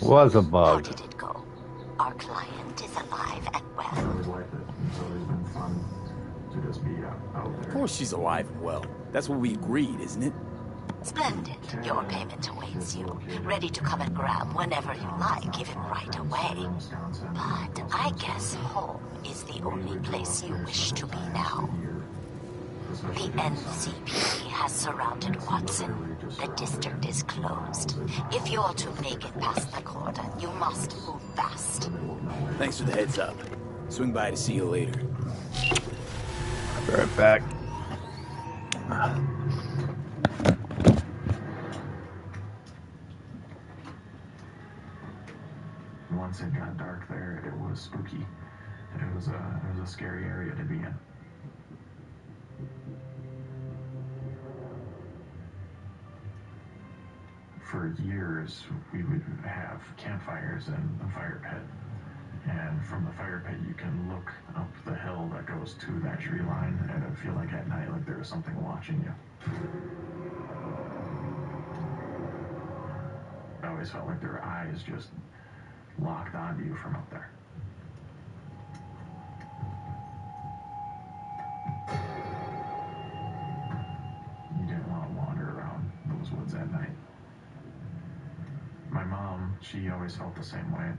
Was a How bug. did it go? Our client is alive and I well. really like it. It's always been fun to just be out there. Of course she's alive and well. That's what we agreed, isn't it? Splendid. Your payment awaits you. Ready to come and grab whenever you like, even right away. But I guess home is the only place you wish to be now. The NCPD has surrounded Watson. The district is closed. If you're to make it past the cordon, you must move fast. Thanks for the heads up. Swing by to see you later. I'll be right back. Once it got dark there, it was spooky. It was a scary area to be in. For years, we would have campfires in the fire pit. And from the fire pit, you can look up the hill that goes to that tree line, and it would feel like at night, like there was something watching you. I always felt like their eyes just locked onto you from up there. You didn't want to wander around those woods at night. My mom, she always felt the same way.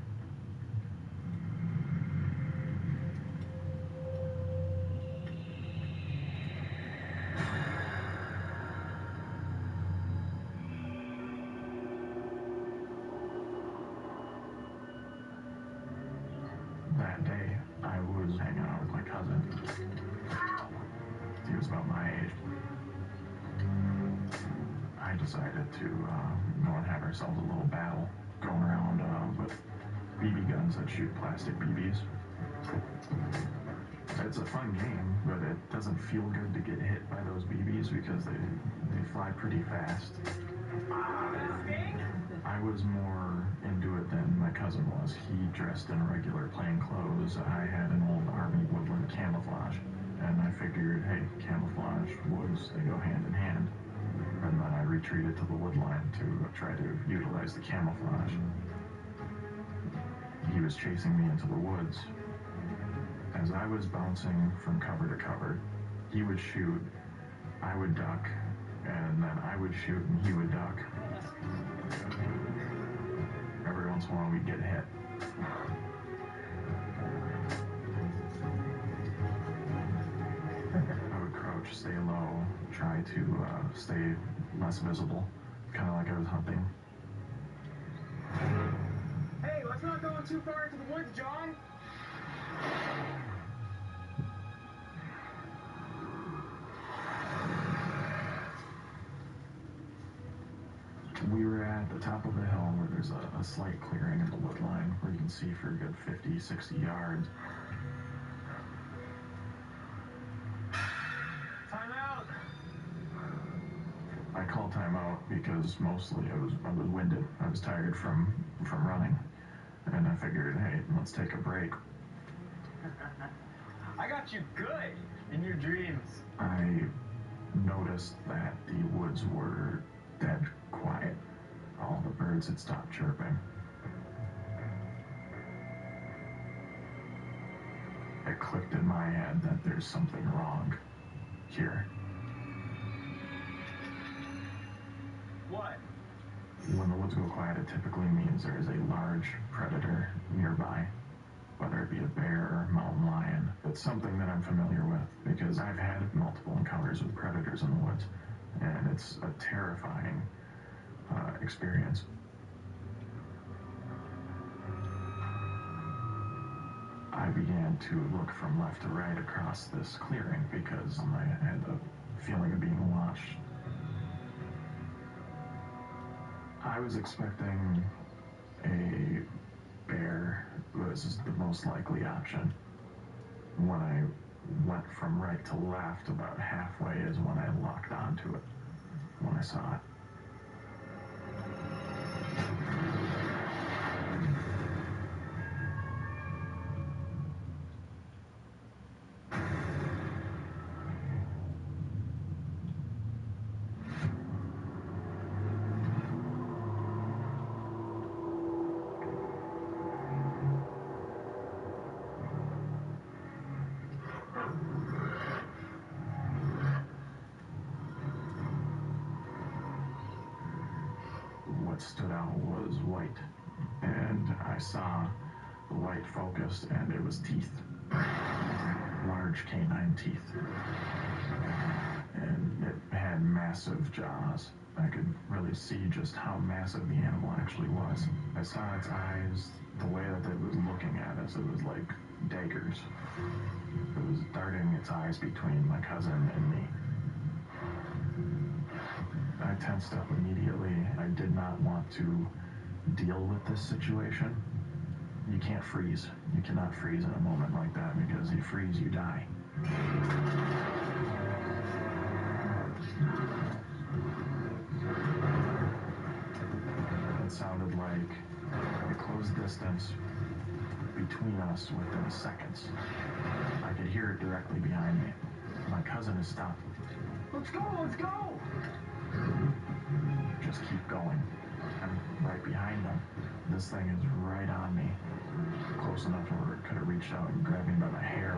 That day, I was hanging out with my cousin. He was about my age. I decided to go and have ourselves a little battle going around with BB guns that shoot plastic BBs. It's a fun game, but it doesn't feel good to get hit by those BBs because they fly pretty fast. I was more into it than my cousin was. He dressed in regular plain clothes. I had an old Army woodland camouflage. And I figured, hey, camouflage, woods, they go hand in hand. And then I retreated to the wood line to try to utilize the camouflage. He was chasing me into the woods. As I was bouncing from cover to cover, he would shoot, I would duck, and then I would shoot and he would duck. Every once in a while we'd get hit. I would crouch, stay low, try to stay less visible, kind of like I was hunting. Hey, let's not go too far into the woods, John. We were at the top of the hill where there's a slight clearing in the wood line where you can see for a good 50, 60 yards. Time out. I called time out because mostly I was winded. I was tired from running. And I figured, hey, let's take a break. I got you good in your dreams. I noticed that the woods were dead quiet. All the birds had stopped chirping. It clicked in my head that there's something wrong here. What? When the woods go quiet, it typically means there is a large predator nearby, whether it be a bear or mountain lion. It's something that I'm familiar with because I've had multiple encounters with predators in the woods, and it's a terrifying experience. I began to look from left to right across this clearing because I had the feeling of being watched. I was expecting a bear was the most likely option. When I went from right to left, about halfway is when I locked onto it, when I saw it. what stood out was white. And I saw the white focused, and it was teeth. Large canine teeth. And it had massive jaws. I could really see just how massive the animal actually was. I saw its eyes, the way that it was looking at us, it was like daggers. It was darting its eyes between my cousin and me. I tensed up immediately. I did not want to deal with this situation. You can't freeze. You cannot freeze in a moment like that, because you freeze, you die. It sounded like a closed distance between us within seconds. I could hear it directly behind me. My cousin has stopped. Let's go, let's go! Just keep going. I'm right behind them. This thing is right on me. Close enough where it could have reached out and grabbed me by my hair.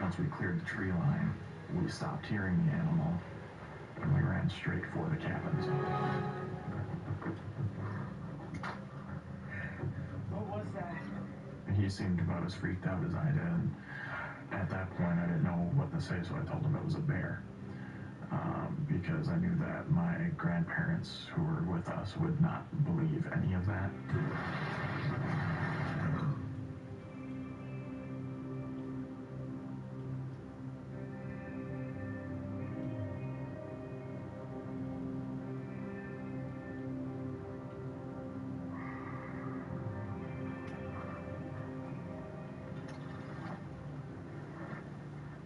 Once we cleared the tree line, we stopped hearing the animal, and we ran straight for the cabins. What was that? He seemed about as freaked out as I did. And at that point, I didn't know what to say, so I told him it was a bear. Because I knew that my grandparents who were with us would not believe any of that.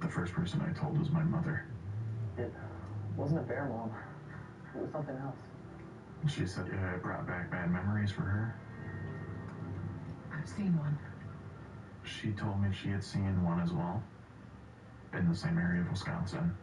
The first person I told was my mother. It wasn't a bear, Mom. It was something else. She said it brought back bad memories for her. I've seen one. She told me she had seen one as well, in the same area of Wisconsin.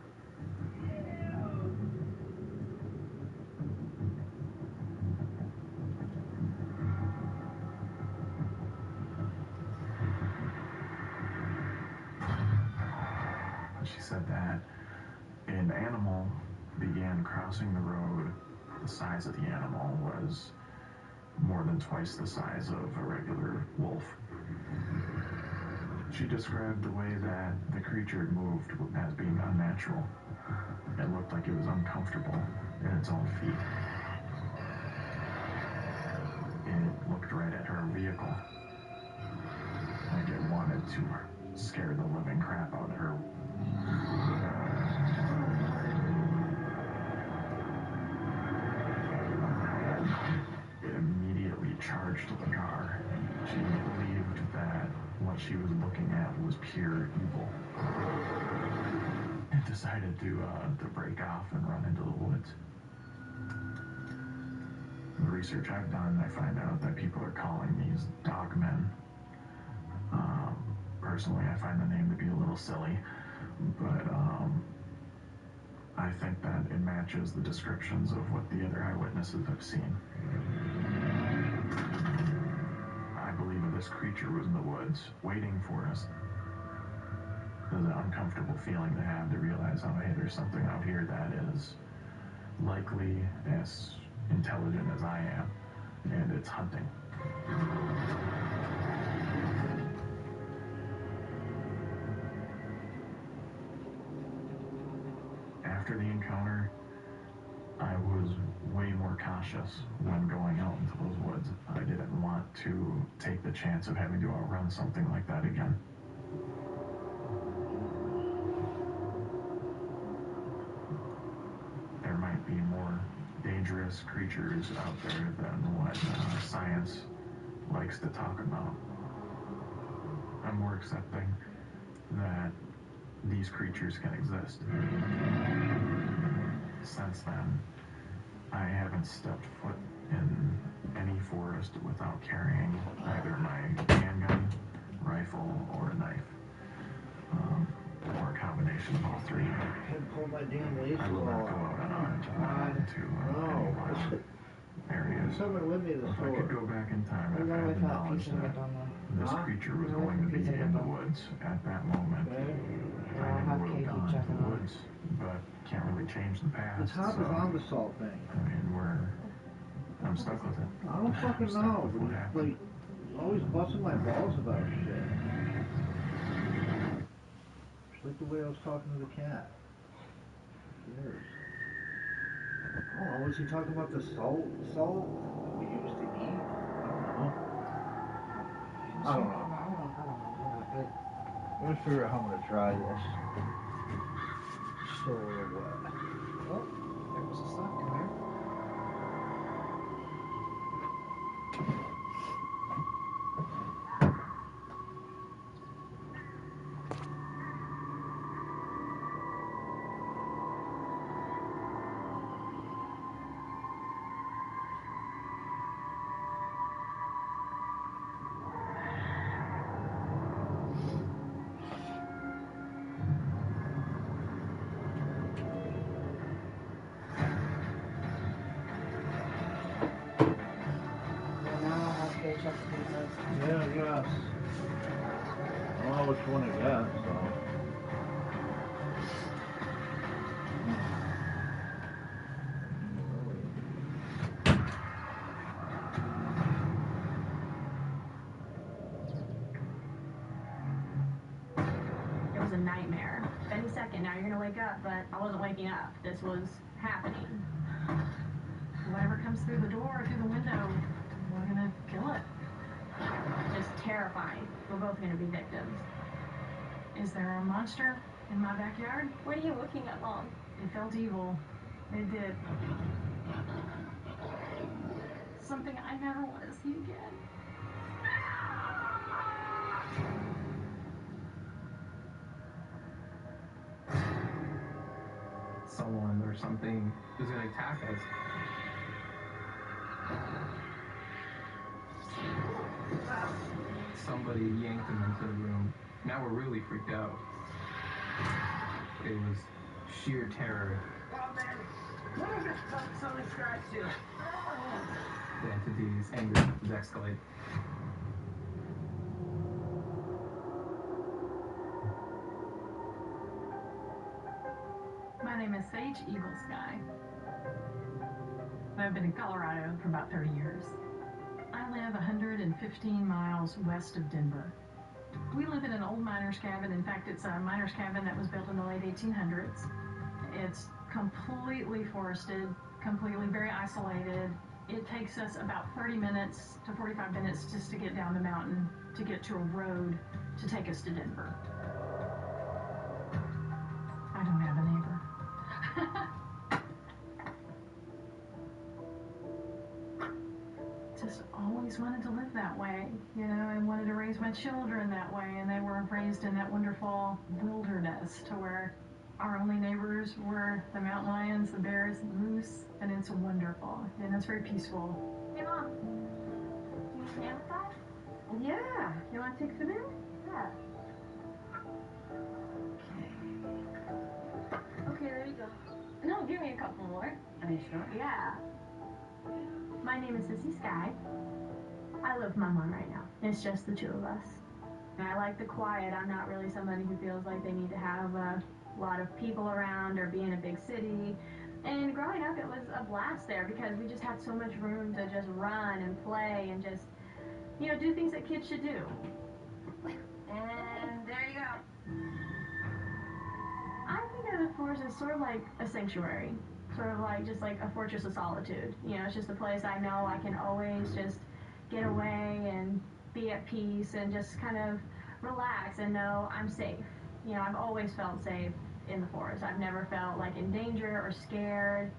She said that an animal began crossing the road. The size of the animal was more than twice the size of a regular wolf. She described the way that the creature moved as being unnatural. It looked like it was uncomfortable in its own feet. It looked right at her vehicle, like it wanted to scare the living crap out of her. It immediately charged the car. She believed that what she was looking at was pure evil. It decided to break off and run into the woods. The research I've done, I find out that people are calling these dogmen. Personally, I find the name to be a little silly, but I think that it matches the descriptions of what the other eyewitnesses have seen. I believe that this creature was in the woods, waiting for us. It was an uncomfortable feeling to have, to realize, oh, hey, there's something out here that is likely as intelligent as I am, and it's hunting. After the encounter, I was way more cautious when going out into those woods. I didn't want to take the chance of having to outrun something like that again. There might be more dangerous creatures out there than what science likes to talk about. I'm more accepting that these creatures can exist. Since then, I haven't stepped foot in any forest without carrying either my handgun, rifle, or a knife. Or a combination of all three. Pull my damn lace I will not go out unarmed into any wild areas. Someone with me this If I could go back in time, We're I'd going have with the that knowledge piece of that it on this Huh? creature was We're going to be piece of in the it on. woods at that moment. Okay. I I'll never have would have Kate gone check into it the out. woods, but can't really change the The past. top So, is on the salt thing. I mean, I'm stuck with it. I don't I'm fucking stuck know, with but what he's happened. like always busting my balls about shit. Just like the way I was talking to the cat. Who cares? I don't know, was he talking about the salt that we used to eat? I don't know. I'm gonna figure out how I'm gonna try this. So what? Oh, there was a sock in there. Well, now I'll have Kate check the pizzas. Yeah, I guess. I don't know which one to get, so. It was a nightmare. Any second now you're gonna wake up, but I wasn't waking up. This was happening. Whatever comes through the door or through the window, we're gonna kill it. Just terrifying. We're both gonna be victims. Is there a monster in my backyard? What are you looking at, Mom? It felt evil. It did. Something I never want to see again. Someone or something is going to attack us. Somebody yanked him into the room. Now we're really freaked out. It was sheer terror. Oh, man. What is this? Something scratched you. The entity's anger was escalating. My name is Sage Eagle Sky. I've been in Colorado for about 30 years. I live 115 miles west of Denver. We live in an old miner's cabin. In fact, it's a miner's cabin that was built in the late 1800s. It's completely forested, completely very isolated. It takes us about 30 minutes to 45 minutes just to get down the mountain to get to a road to take us to Denver. I don't have a neighbor. Just always wanted to live that way, you know, and wanted to raise my children that way, and they were raised in that wonderful wilderness to where our only neighbors were the mountain lions, the bears, the moose, and it's wonderful, and it's very peaceful. Hey, Mom. Do you stand with that? Yeah, you want to take some in? Yeah. Okay, there you go. No, give me a couple more. Are you sure? Yeah. My name is Sissy Sky. I live with my mom right now. It's just the two of us. And I like the quiet. I'm not really somebody who feels like they need to have a lot of people around or be in a big city. And growing up, it was a blast there because we just had so much room to just run and play and just, you know, do things that kids should do. And there you go. I think of the forest as sort of like a sanctuary, sort of like just like a fortress of solitude. You know, it's just a place I know I can always just get away and be at peace and just kind of relax and know I'm safe. You know, I've always felt safe in the forest. I've never felt like in danger or scared.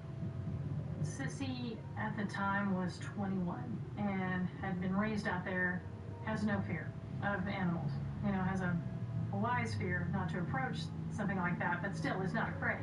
Sissy at the time was 21 and had been raised out there, has no fear of animals, you know, has a wise fear not to approach something like that, but still is not afraid.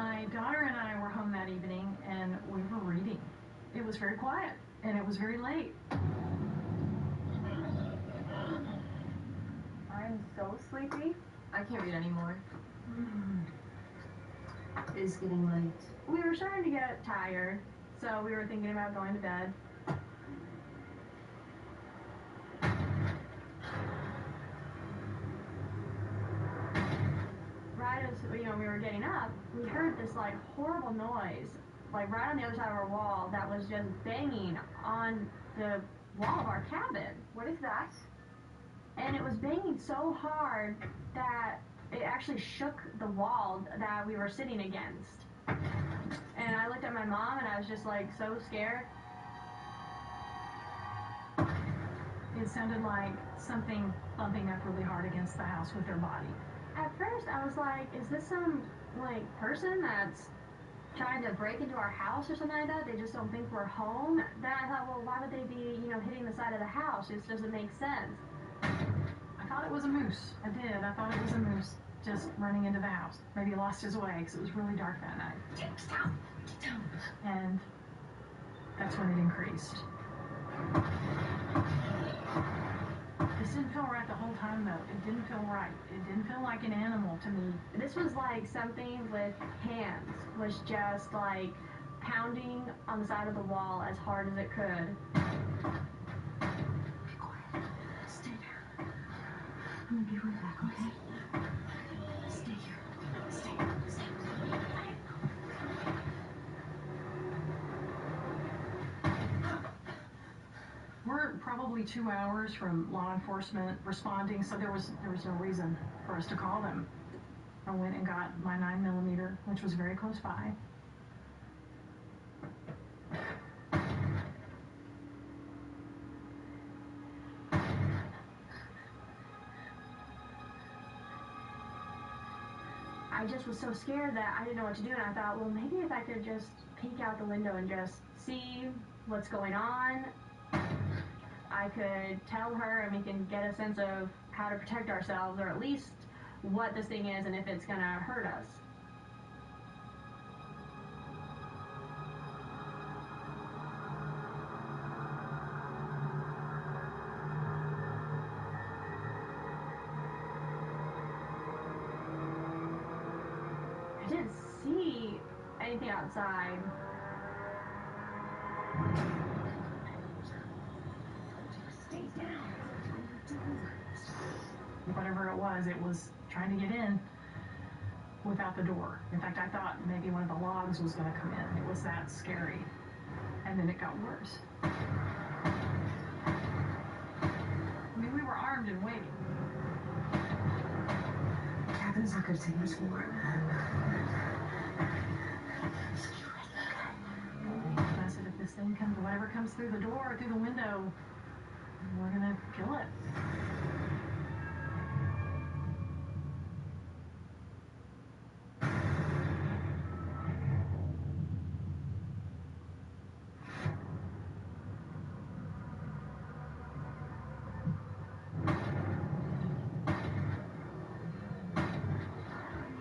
My daughter and I were home that evening, and we were reading. It was very quiet, and it was very late. I'm so sleepy. I can't read anymore. It's getting late. We were starting to get tired, so we were thinking about going to bed. Right as we were getting up, we heard this like horrible noise, like right on the other side of our wall, that was just banging on the wall of our cabin. What is that? And it was banging so hard that it actually shook the wall that we were sitting against. And I looked at my mom and I was just like so scared. It sounded like something bumping up really hard against the house with their body. At first I was like, is this some like person that's trying to break into our house or something like that? They just don't think we're home. Then I thought, well, why would they be, hitting the side of the house? It doesn't make sense. I thought it was a moose. I did. I thought it was a moose just running into the house. Maybe he lost his way because it was really dark that night. Get down. Get down. And that's when it increased. This didn't feel right the whole time, though. It didn't feel right. It didn't feel like an animal to me. This was like something with hands, was just like pounding on the side of the wall as hard as it could. Be quiet. Stay there. I'm gonna be right back, okay? Stay here. Stay here. Stay here. We're probably 2 hours from law enforcement responding, so there was no reason for us to call them. I went and got my 9mm, which was very close by. I just was so scared that I didn't know what to do, and I thought, well, maybe if I could just peek out the window and just see what's going on, I could tell her and we can get a sense of how to protect ourselves, or at least what this thing is and if it's gonna hurt us. I didn't see anything outside. Stay down. Whatever it was trying to get in without the door. In fact, I thought maybe one of the logs was going to come in. It was that scary. And then it got worse. I mean, we were armed and waiting. Cabin's not gonna take much more. I said, if this thing comes, whatever comes through the door, through the window, we're going to kill it.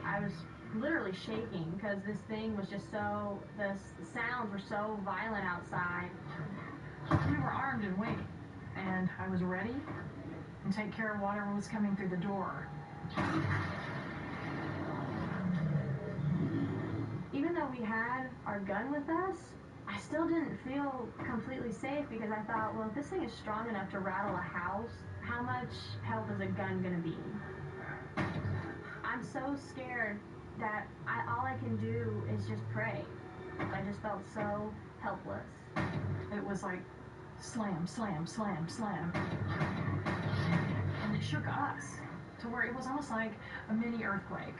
I was literally shaking because this thing was just so, the sounds were so violent outside. We were armed and waiting, and I was ready and take care of whatever was coming through the door. Even though we had our gun with us, I still didn't feel completely safe because I thought, well, if this thing is strong enough to rattle a house, how much help is a gun gonna be? I'm so scared that all I can do is just pray. I just felt so helpless. It was like slam, slam, slam, slam. And it shook us to where it was almost like a mini earthquake.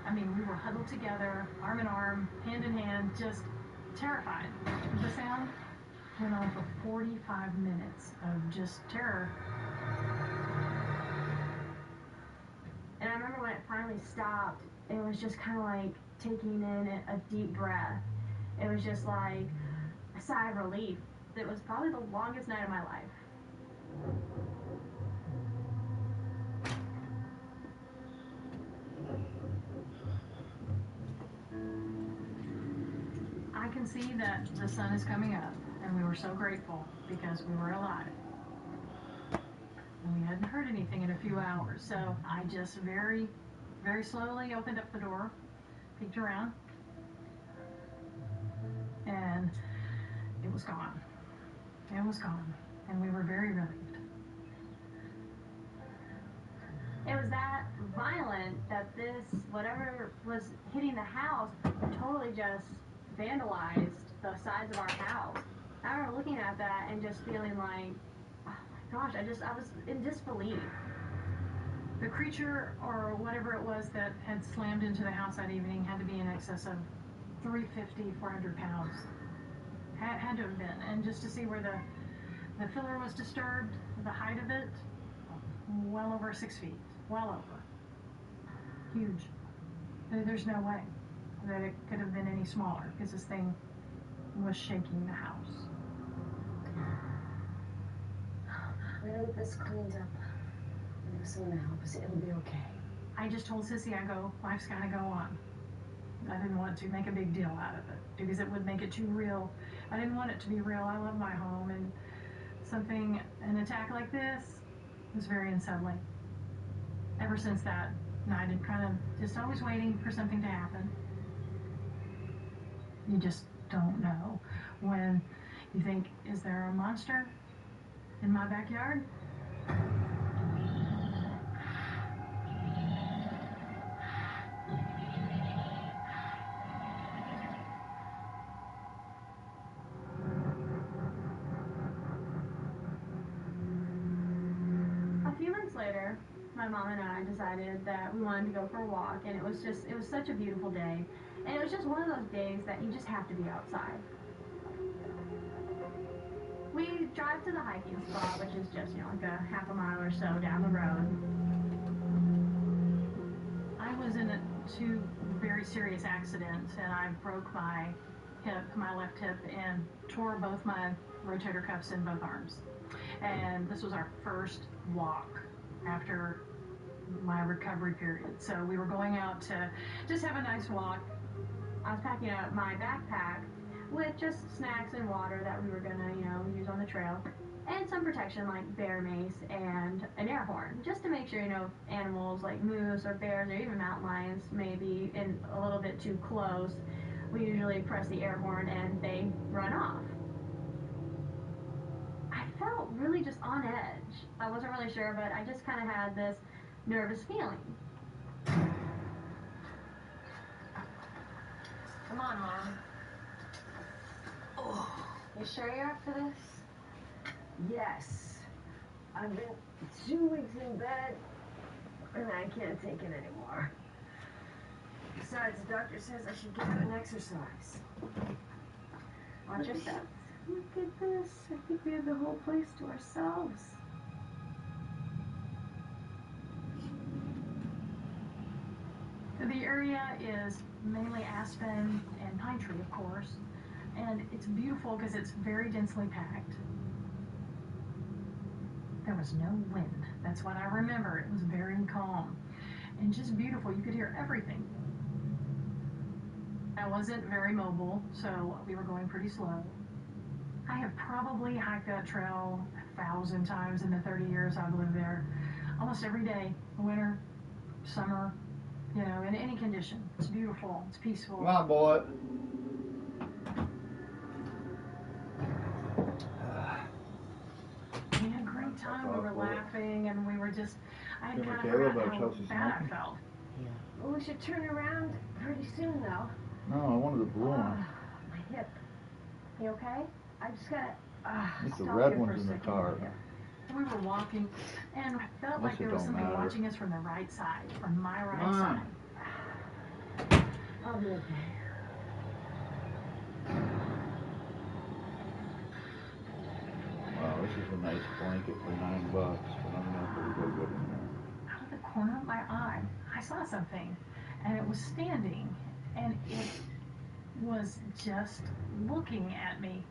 I mean, we were huddled together, arm in arm, hand in hand, just terrified. The sound went on for 45 minutes of just terror. And I remember when it finally stopped, it was just kind of like taking in a deep breath. It was just like a sigh of relief. It was probably the longest night of my life. can see that the sun is coming up, and we were so grateful because we were alive. And we hadn't heard anything in a few hours, so I just very, very slowly opened up the door, peeked around, and it was gone. It was gone, and we were very relieved. It was that violent that this, whatever was hitting the house, totally just vandalized the sides of our house. I remember looking at that and just feeling like, oh my gosh, I was in disbelief. The creature or whatever it was that had slammed into the house that evening had to be in excess of 350, 400 pounds. Had to have been. And just to see where the filler was disturbed, the height of it, well over 6 feet. Well over. Huge. There's no way that it could have been any smaller because this thing was shaking the house. I'm gonna get this cleaned up. I know someone to help us. It'll be okay. I just told Sissy, life's gotta go on. I didn't want to make a big deal out of it because it would make it too real. I didn't want it to be real. I love my home, and an attack like this was very unsettling. Ever since that night, I'm kind of just always waiting for something to happen. You just don't know when you think, is there a monster in my backyard? A few months later, my mom and I decided that we wanted to go for a walk, and it was such a beautiful day. And it was just one of those days that you just have to be outside. We drive to the hiking spot, which is just, like a half a mile or so down the road. I was in two very serious accidents, and I broke my left hip, and tore both my rotator cuffs in both arms. And this was our first walk after my recovery period. So we were going out to just have a nice walk. I was packing up my backpack with just snacks and water that we were gonna, use on the trail, and some protection like bear mace and an air horn, just to make sure, if animals like moose or bears or even mountain lions may be in a little bit too close. We usually press the air horn and they run off. I felt really just on edge. I wasn't really sure, but I just kind of had this nervous feeling. Come on, Mom. Oh, You sure you're up for this? yes. I've been 2 weeks in bed, and I can't take it anymore. Besides, the doctor says I should get up and exercise. Watch your steps. Look at this. I think we have the whole place to ourselves. The area is mainly aspen and pine tree, of course, and it's beautiful because it's very densely packed. There was no wind. That's what I remember. It was very calm and just beautiful. You could hear everything. I wasn't very mobile, so we were going pretty slow. I have probably hiked that trail 1,000 times in the 30 years I've lived there. Almost every day, winter, summer, in any condition. It's beautiful. It's peaceful. Come on, boy. We had a great time. We were laughing, and we were just, I had kind of Caleb, forgotten how Chelsea's bad I smoking? felt. Well, we should turn around pretty soon, though. No, I wanted the blue one. My hip. You okay? I just gotta. It's the stop red here for ones a in the second. car. We were walking, and I felt like Unless it there was don't something matter. watching us from the right side, from my right Come on. side. I'll be okay. Wow, this is a nice blanket for $9, but I'm gonna have to go get in there. Out of the corner of my eye, I saw something, and it was standing, and it was just looking at me.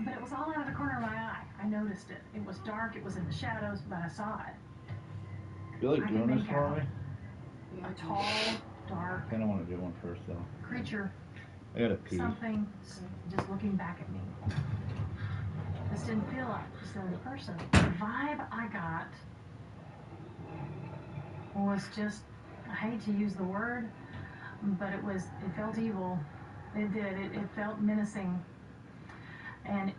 But it was all out of the corner of my eye. I noticed it. It was dark, it was in the shadows, but I saw it. You like I doing could this make for out me? a tall, dark I kind of want to do one first, though. creature I gotta pee. something just looking back at me. This didn't feel like just another person. The vibe I got was just, I hate to use the word, but it felt evil. It did. It felt menacing. And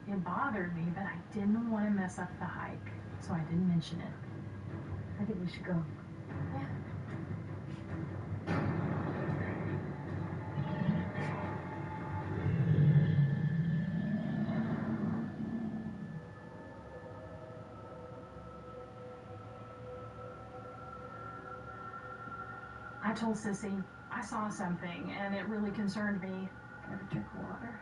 it bothered me, but I didn't want to mess up the hike, so I didn't mention it. I think we should go. Yeah. I told Sissy I saw something and it really concerned me. Grab a drink of water.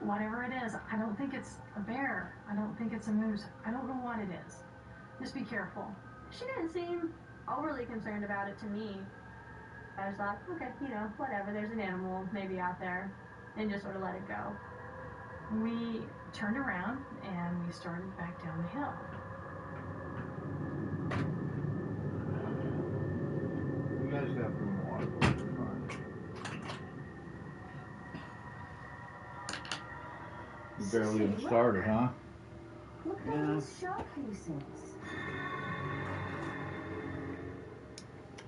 Whatever it is, I don't think it's a bear. I don't think it's a moose. I don't know what it is. Just be careful. She didn't seem overly concerned about it to me. I just thought, okay, whatever, there's an animal maybe out there, and just sort of let it go. We turned around and we started back down the hill. You guys have room to water, but you're fine. You barely even started, huh? Look at all these shell casings.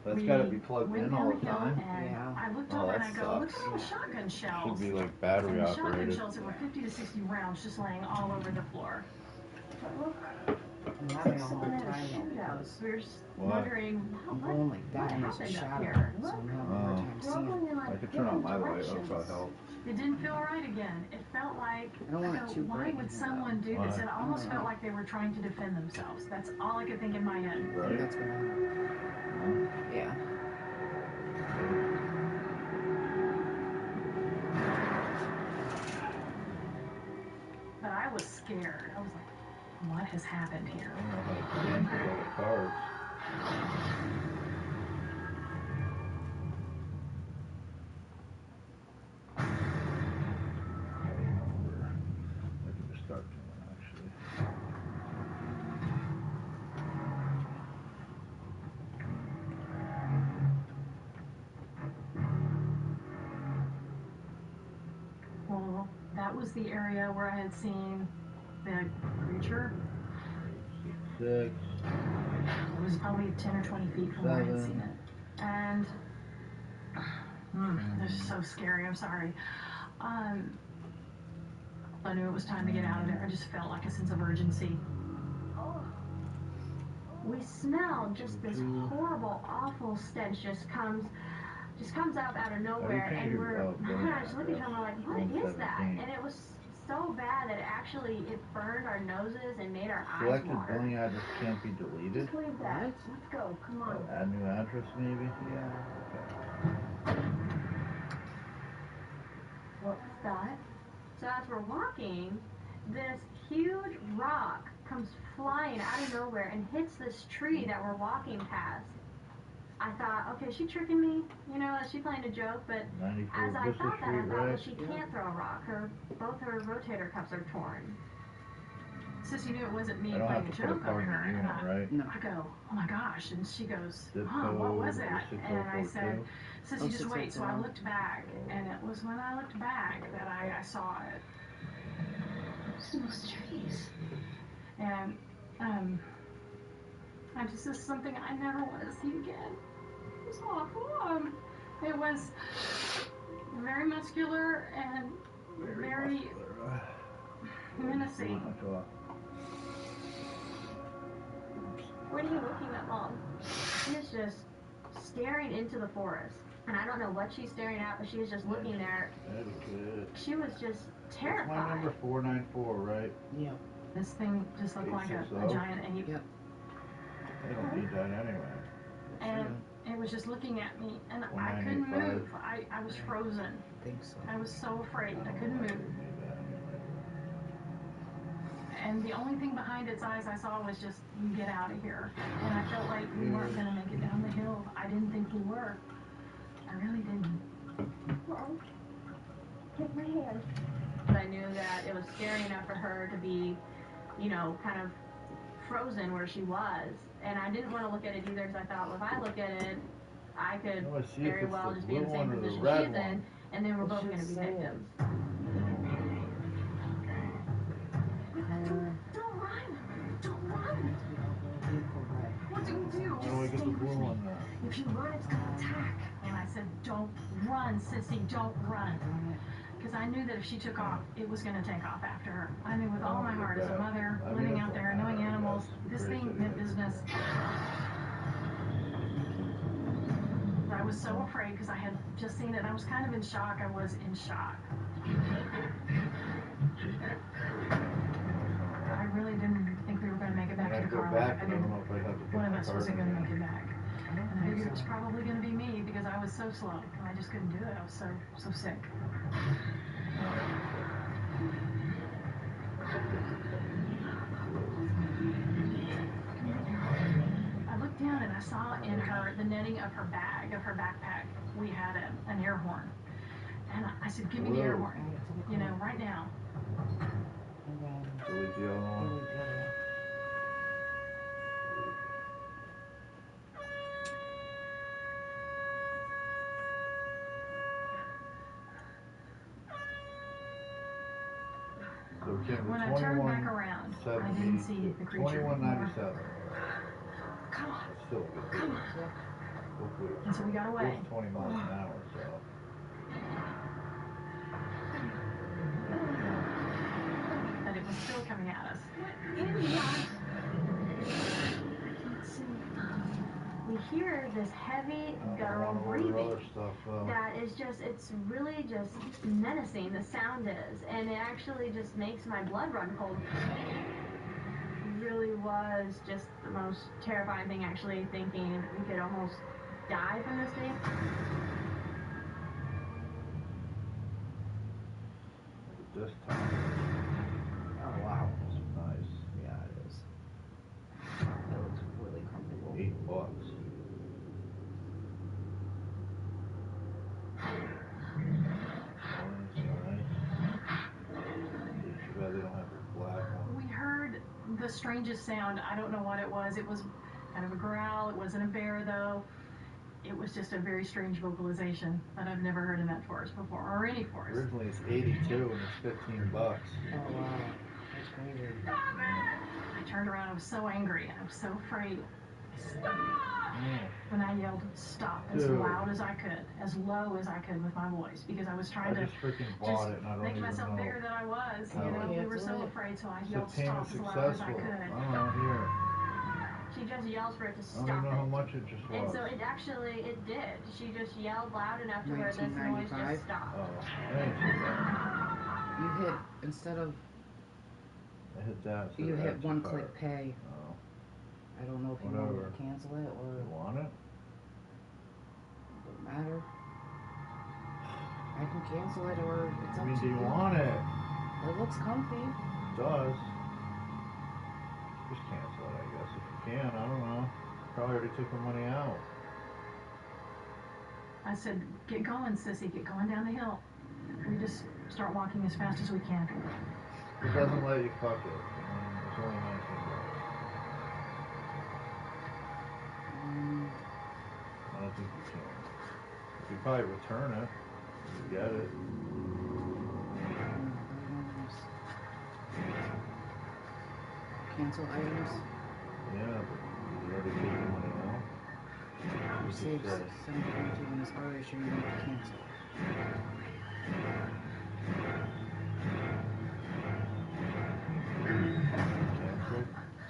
That's got to be plugged in all the time. Yeah. I looked over and I go, look at all the shotgun shells. Should be like battery and the shotgun operated. shells, there were 50 to 60 rounds just laying all over the floor. But look, I'm having a hard someone had a time though, shootout. because We were just What? wondering I'm what going like that and there's a happened up shadow, here. so I'm having a hard time seeing. Struggling in I like could turn on different my light. directions. That'll probably help. It didn't feel right again. It felt like, I don't want it too why bright would in here, someone do this? Why? It almost felt like they were trying to defend themselves. That's all I could think in my head. I think Right? that's gonna happen. Yeah. But I was scared. I was like, what has happened here? I don't know how to change all the cards. I can just start doing actually. Well, that was the area where I had seen the creature. 6. It was probably 10 or 20 feet from where I had seen it. And this is so scary, I'm sorry. I knew it was time to get out of there. I just felt like a sense of urgency. We smelled just this horrible, awful stench just comes up out of nowhere, and we're just looking at each other like, what is that? And it was so bad that it burned our noses and made our eyes Selected water. billing address can't be deleted. Just leave that. Let's go. Come on. Oh, add new address maybe? Yeah. What was that? So as we're walking, this huge rock comes flying out of nowhere and hits this tree that we're walking past. I thought, okay, is she tricking me? Is she playing a joke? But as I thought that, I thought, well, she can't throw a rock. Both her rotator cuffs are torn. Sissy knew it wasn't me I don't playing have a to put a joke card on in her. the unit, right? No. I go, oh my gosh. And she goes, Zip what was code that? And I said, 6042. Sissy, just wait. So I 0609. looked back, and it was when I looked back that I saw it. What's in those trees? And this is something I never want to see again. It was awful. It was very muscular and very menacing. What are you looking at, Mom? She is just staring into the forest. And I don't know what she's staring at, but she is just looking there. She was just terrified. That's my number 494, right? Yep. This thing just looked like a giant ape. Yep. I don't need that anyway. And it was just looking at me, and I couldn't move. I was frozen. I think so. I was so afraid. I couldn't move. And the only thing behind its eyes I saw was just, you get out of here. And I felt like we weren't going to make it down the hill. I didn't think we were. I really didn't. Mom, take my hand. But I knew that it was scary enough for her to be, kind of frozen where she was. And I didn't want to look at it either because I thought, well, if I look at it, I could very well just be in the same position she's in and then we're It both should going to be say it. victims. Don't run! Don't run! What do we do? How do I get the blue one now? If you run, it's gonna attack. And I said, don't run, sissy, don't run. Because I knew that if she took off, it was going to take off after her. I knew with all my heart as a mother, living out there, knowing animals, this thing meant business. I was so afraid because I had just seen it. I was kind of in shock. I was in shock. I really didn't think we were going to make it back to the car. I didn't. One of us wasn't going to make it back. And I figured it was probably going to be me because I was so slow. I just couldn't do it. I was so sick. I looked down and I saw in the netting of her bag, of her backpack, we had an air horn. And I said, give me the air horn, you know, right now. Delete the other one. So Kim, When I turned back around, I didn't see the creature anymore. 21.97. Come on. That's still a good deal. Come on. Hopefully And so we got away. It's 20 miles an hour, so. But it was still coming at us. What in the... We hear this heavy guttural breathing that is just, it's really just menacing, the sound is, and it actually just makes my blood run cold. It really was just the most terrifying thing, actually thinking we could almost die from this thing. This time. Oh wow, this is nice. Yeah, it is. That looks really comfortable. $8. Too bad they don't have the black one. We heard the strangest sound. I don't know what it was. It was kind of a growl. It wasn't a bear, though. It was just a very strange vocalization that I've never heard in that forest before, or any forest. Originally it's 82 and it's $15. Oh wow, that's crazy. I turned around. I was so angry. I was so afraid. Stop! When I yelled stop as loud as I could, as low as I could with my voice, because I was trying to make myself bigger than I was. You know, we were so afraid, so I yelled stop as loud as I could. I don't know, here. She just yells for it to stop. I don't even know how much it just was. And so it did. She just yelled loud enough to where this noise just stopped. Oh, thank you. You hit, instead of... I hit that. So you hit one click pay. Oh. I don't know if you want to cancel it or... You want it? Doesn't matter. I can cancel it or it's up to you. Do you want it? It looks comfy. It does. Just cancel it, I guess, if you can. I don't know. Probably already took the money out. I said, get going, sissy. Get going down the hill. We just start walking as fast as we can. It doesn't let you fuck it. It's only $19. I don't think you can. You could probably return it. You get it. Cancel items. Yeah, but you already took the money out. You saved 7.2 on this already, so you need to cancel.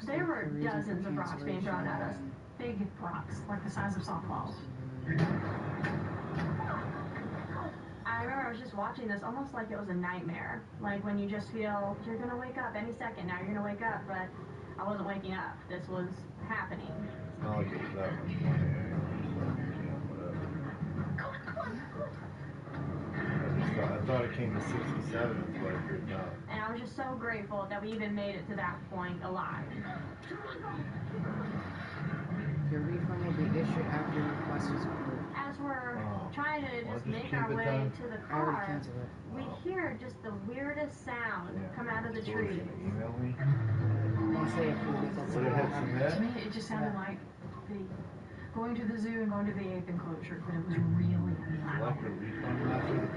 There were dozens of rocks being thrown at us. Big rocks, like the size of softballs. I remember I was just watching this almost like it was a nightmare. Like when you just feel you're going to wake up any second now, you're going to wake up, but I wasn't waking up. This was happening. It's not like it was that much money anyway, so whatever. I thought it came to 67, that's why I freaked out. And I was just so grateful that we even made it to that point alive. Your refund will be issued after your request is approved. As we're trying to just make our way to the car, we hear just the weirdest sound come out of the trees. Email me? Once they approve it, that's what it hit. To me, it just sounded like going to the zoo and going to the ape enclosure, but it was really loud. Select a refund method.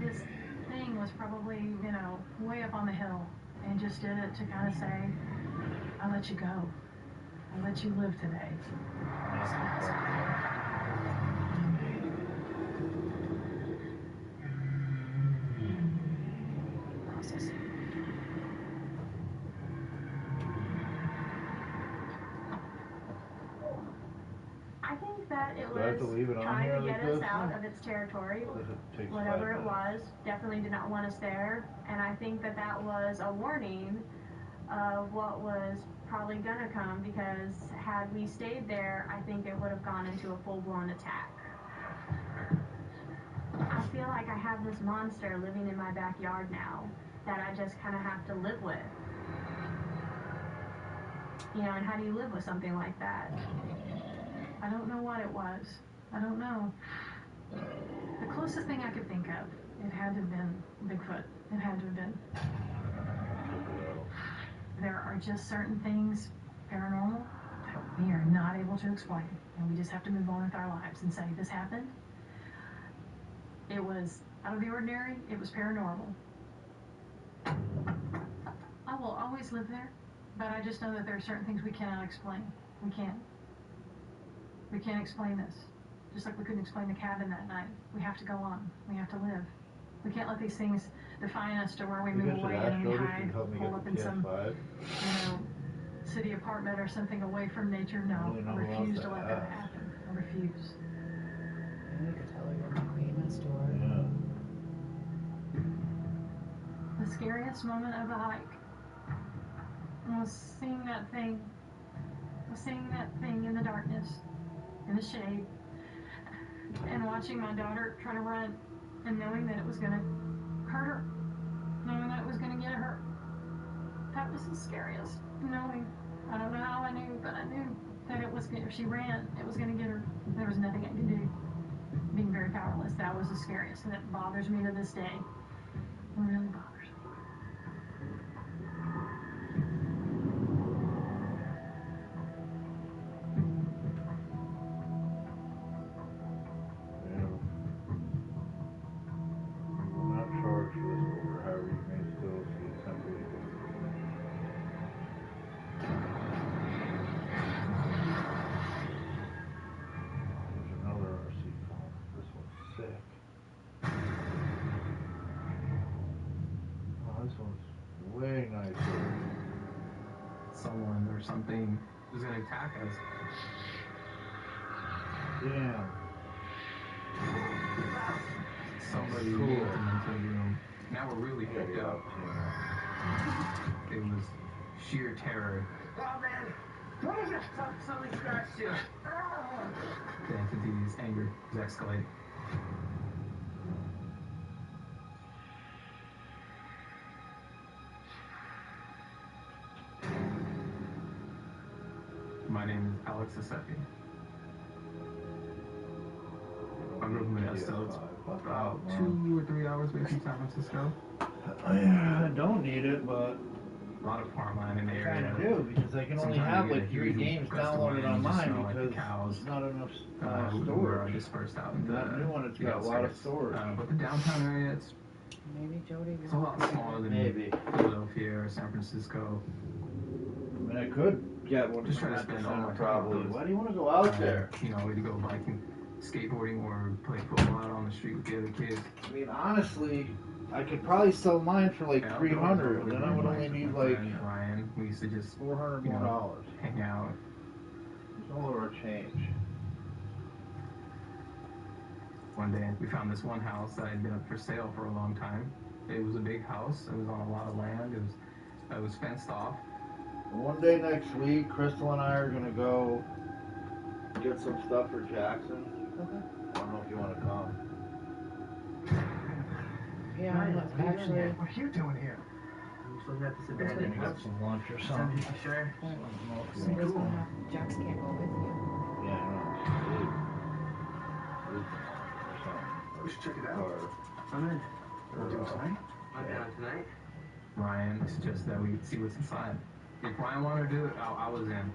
This thing was probably, you know, way up on the hill and just did it to kind of say, I'll let you go. I'll let you live today. Processing. I think that it Do I have to was leave it on trying here to like get us this? out of its territory. Or if it takes Whatever 5 it minutes? was, definitely did not want us there. And I think that that was a warning of what was probably gonna come, because had we stayed there, I think it would have gone into a full-blown attack. I feel like I have this monster living in my backyard now that I just kind of have to live with. You know, and how do you live with something like that? I don't know what it was. I don't know. The closest thing I could think of, it had to have been Bigfoot. It had to have been. There are just certain things, paranormal, that we are not able to explain. And we just have to move on with our lives and say, this happened. It was out of the ordinary. It was paranormal. I will always live there, but I just know that there are certain things we cannot explain. We can't. We can't explain this. Just like we couldn't explain the cabin that night. We have to go on. We have to live. We can't let these things define us to where we move away and we hide, hold up in some, you know, city apartment or something away from nature. No, I refuse to let that happen. I refuse. And you could tell her you're the queen of story. The scariest moment of the hike was seeing that thing. Was seeing that thing in the darkness, in the shade, and watching my daughter try to run, and knowing that it was gonna hurt her, knowing that it was gonna get her. That was the scariest. Knowing, I don't know how I knew, but I knew that it was gonna, if she ran, it was gonna get her. There was nothing I could do. Being very powerless, that was the scariest, and it bothers me to this day. It really bothers me. This one's way nicer. Someone or something is gonna attack us. Damn. Somebody moved them into the room. Now we're really freaked out. It was sheer terror. Oh man, what is it? Something scratched you. The entity's anger is escalating. My name is Alex Asepi. I grew up in Modesto. It's about 2 or 3 hours away from San Francisco. I don't need it, but a lot of farmland in the area. I kind of do, because I can only have like 3 games downloaded on mine because there's not enough storage. Dispersed out into that new one, it's got a lot of storage. But the downtown area, it's a lot smaller than Philadelphia or San Francisco. I mean, I could get one. Just try to spend all my probably. Why do you want to go out there? You know, either go biking, skateboarding, or play football out on the street with the other kids. I mean, honestly, I could probably sell mine for like $300. Then I would only need like Ryan. We used to just $400 more. Hang out. It's all of our change. One day we found this one house that had been up for sale for a long time. It was a big house. It was on a lot of land. It was fenced off. One day next week, Crystal and I are gonna go get some stuff for Jackson. I don't know if you want to come. Yeah, actually. What are you doing here? I'm just looking at this abandoned Get some lunch or something. You sure? Cool. Jax can't go with you. Yeah, I know. We should check it out. I'm in. We'll do it tonight? I'm down tonight. Ryan suggested that we see what's inside. If Ryan wanted to do it, I was in.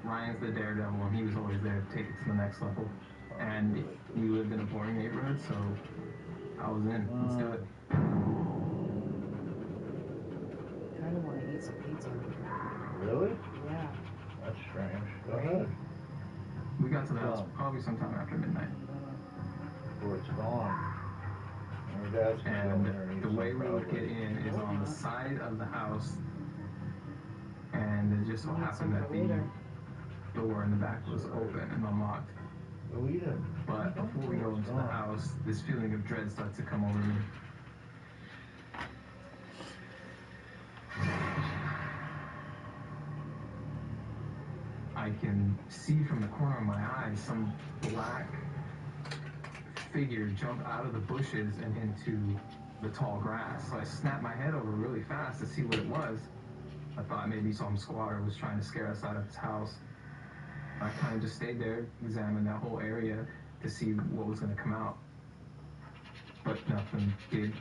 Ryan's the daredevil, and he was always there to take it to the next level. And we lived in a boring neighborhood, so I was in. Let's do it. I kind of want to eat some pizza. Really? Yeah. That's strange. Go ahead. We got to the house probably sometime after midnight. Before it's gone. And your dad's gonna go in there and eat the way we would probably. get in is on the side of the house, and it just so happened that the door in the back was open and unlocked. Go eat it. But before we go into the house, this feeling of dread starts to come over me. I can see from the corner of my eye some black figure jump out of the bushes and into the tall grass. So I snapped my head over really fast to see what it was. I thought maybe some squatter was trying to scare us out of his house. I kind of just stayed there, examined that whole area to see what was going to come out. But nothing did.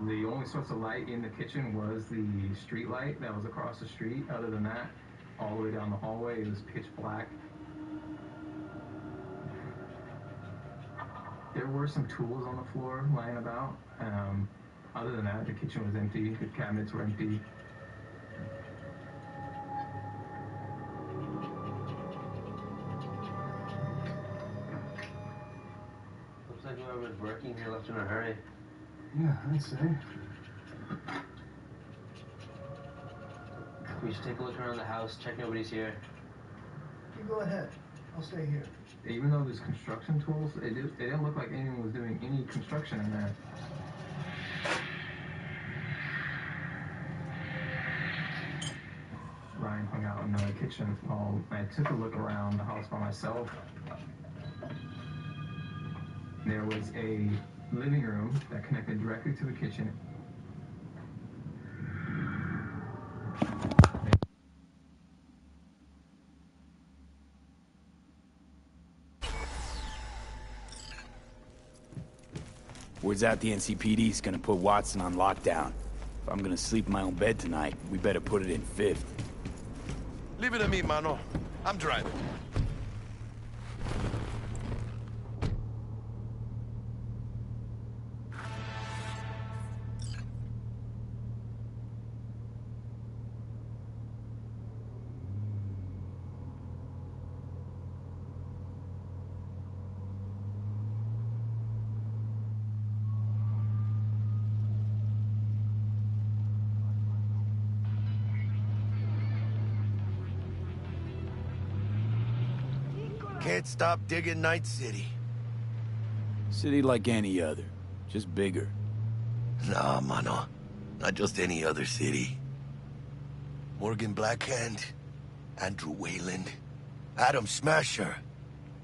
The only source of light in the kitchen was the street light that was across the street. Other than that, all the way down the hallway, it was pitch black. There were some tools on the floor lying about. Other than that, the kitchen was empty. The cabinets were empty. Looks like whoever was working here left in a hurry. Yeah, I'd say. We should take a look around the house, check nobody's here. You go ahead. I'll stay here. Even though there's construction tools, it didn't look like anyone was doing any construction in there. Ryan hung out in the kitchen. I took a look around the house by myself. There was a living room that connected directly to the kitchen. Words out the NCPD's gonna put Watson on lockdown. If I'm gonna sleep in my own bed tonight, we better put it in fifth. Leave it to me, mano. I'm driving. Can't stop digging Night City. City like any other, just bigger. Nah, mano. Not just any other city. Morgan Blackhand, Andrew Wayland, Adam Smasher.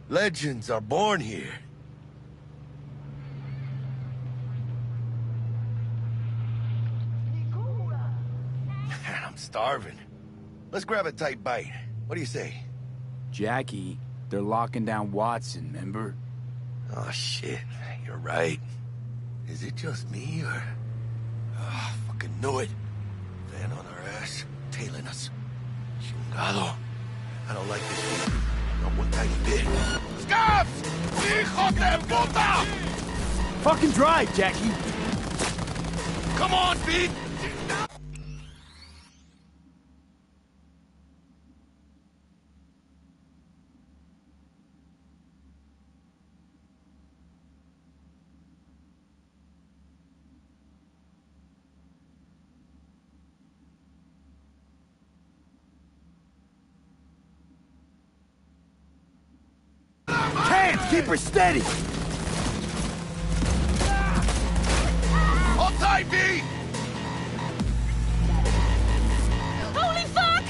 Legends are born here. Man, I'm starving. Let's grab a tight bite. What do you say? Jackie, they're locking down Watson, remember? Oh, shit. You're right. Is it just me, or... Oh, fucking knew it. Man on our ass, tailing us. Chingado. I don't like this one. Not one tiny bit. Scabs! Hijo de puta! Fucking drive, Jackie! Come on, Pete! Hands, keep her steady! Hold tight, V! Holy fuck!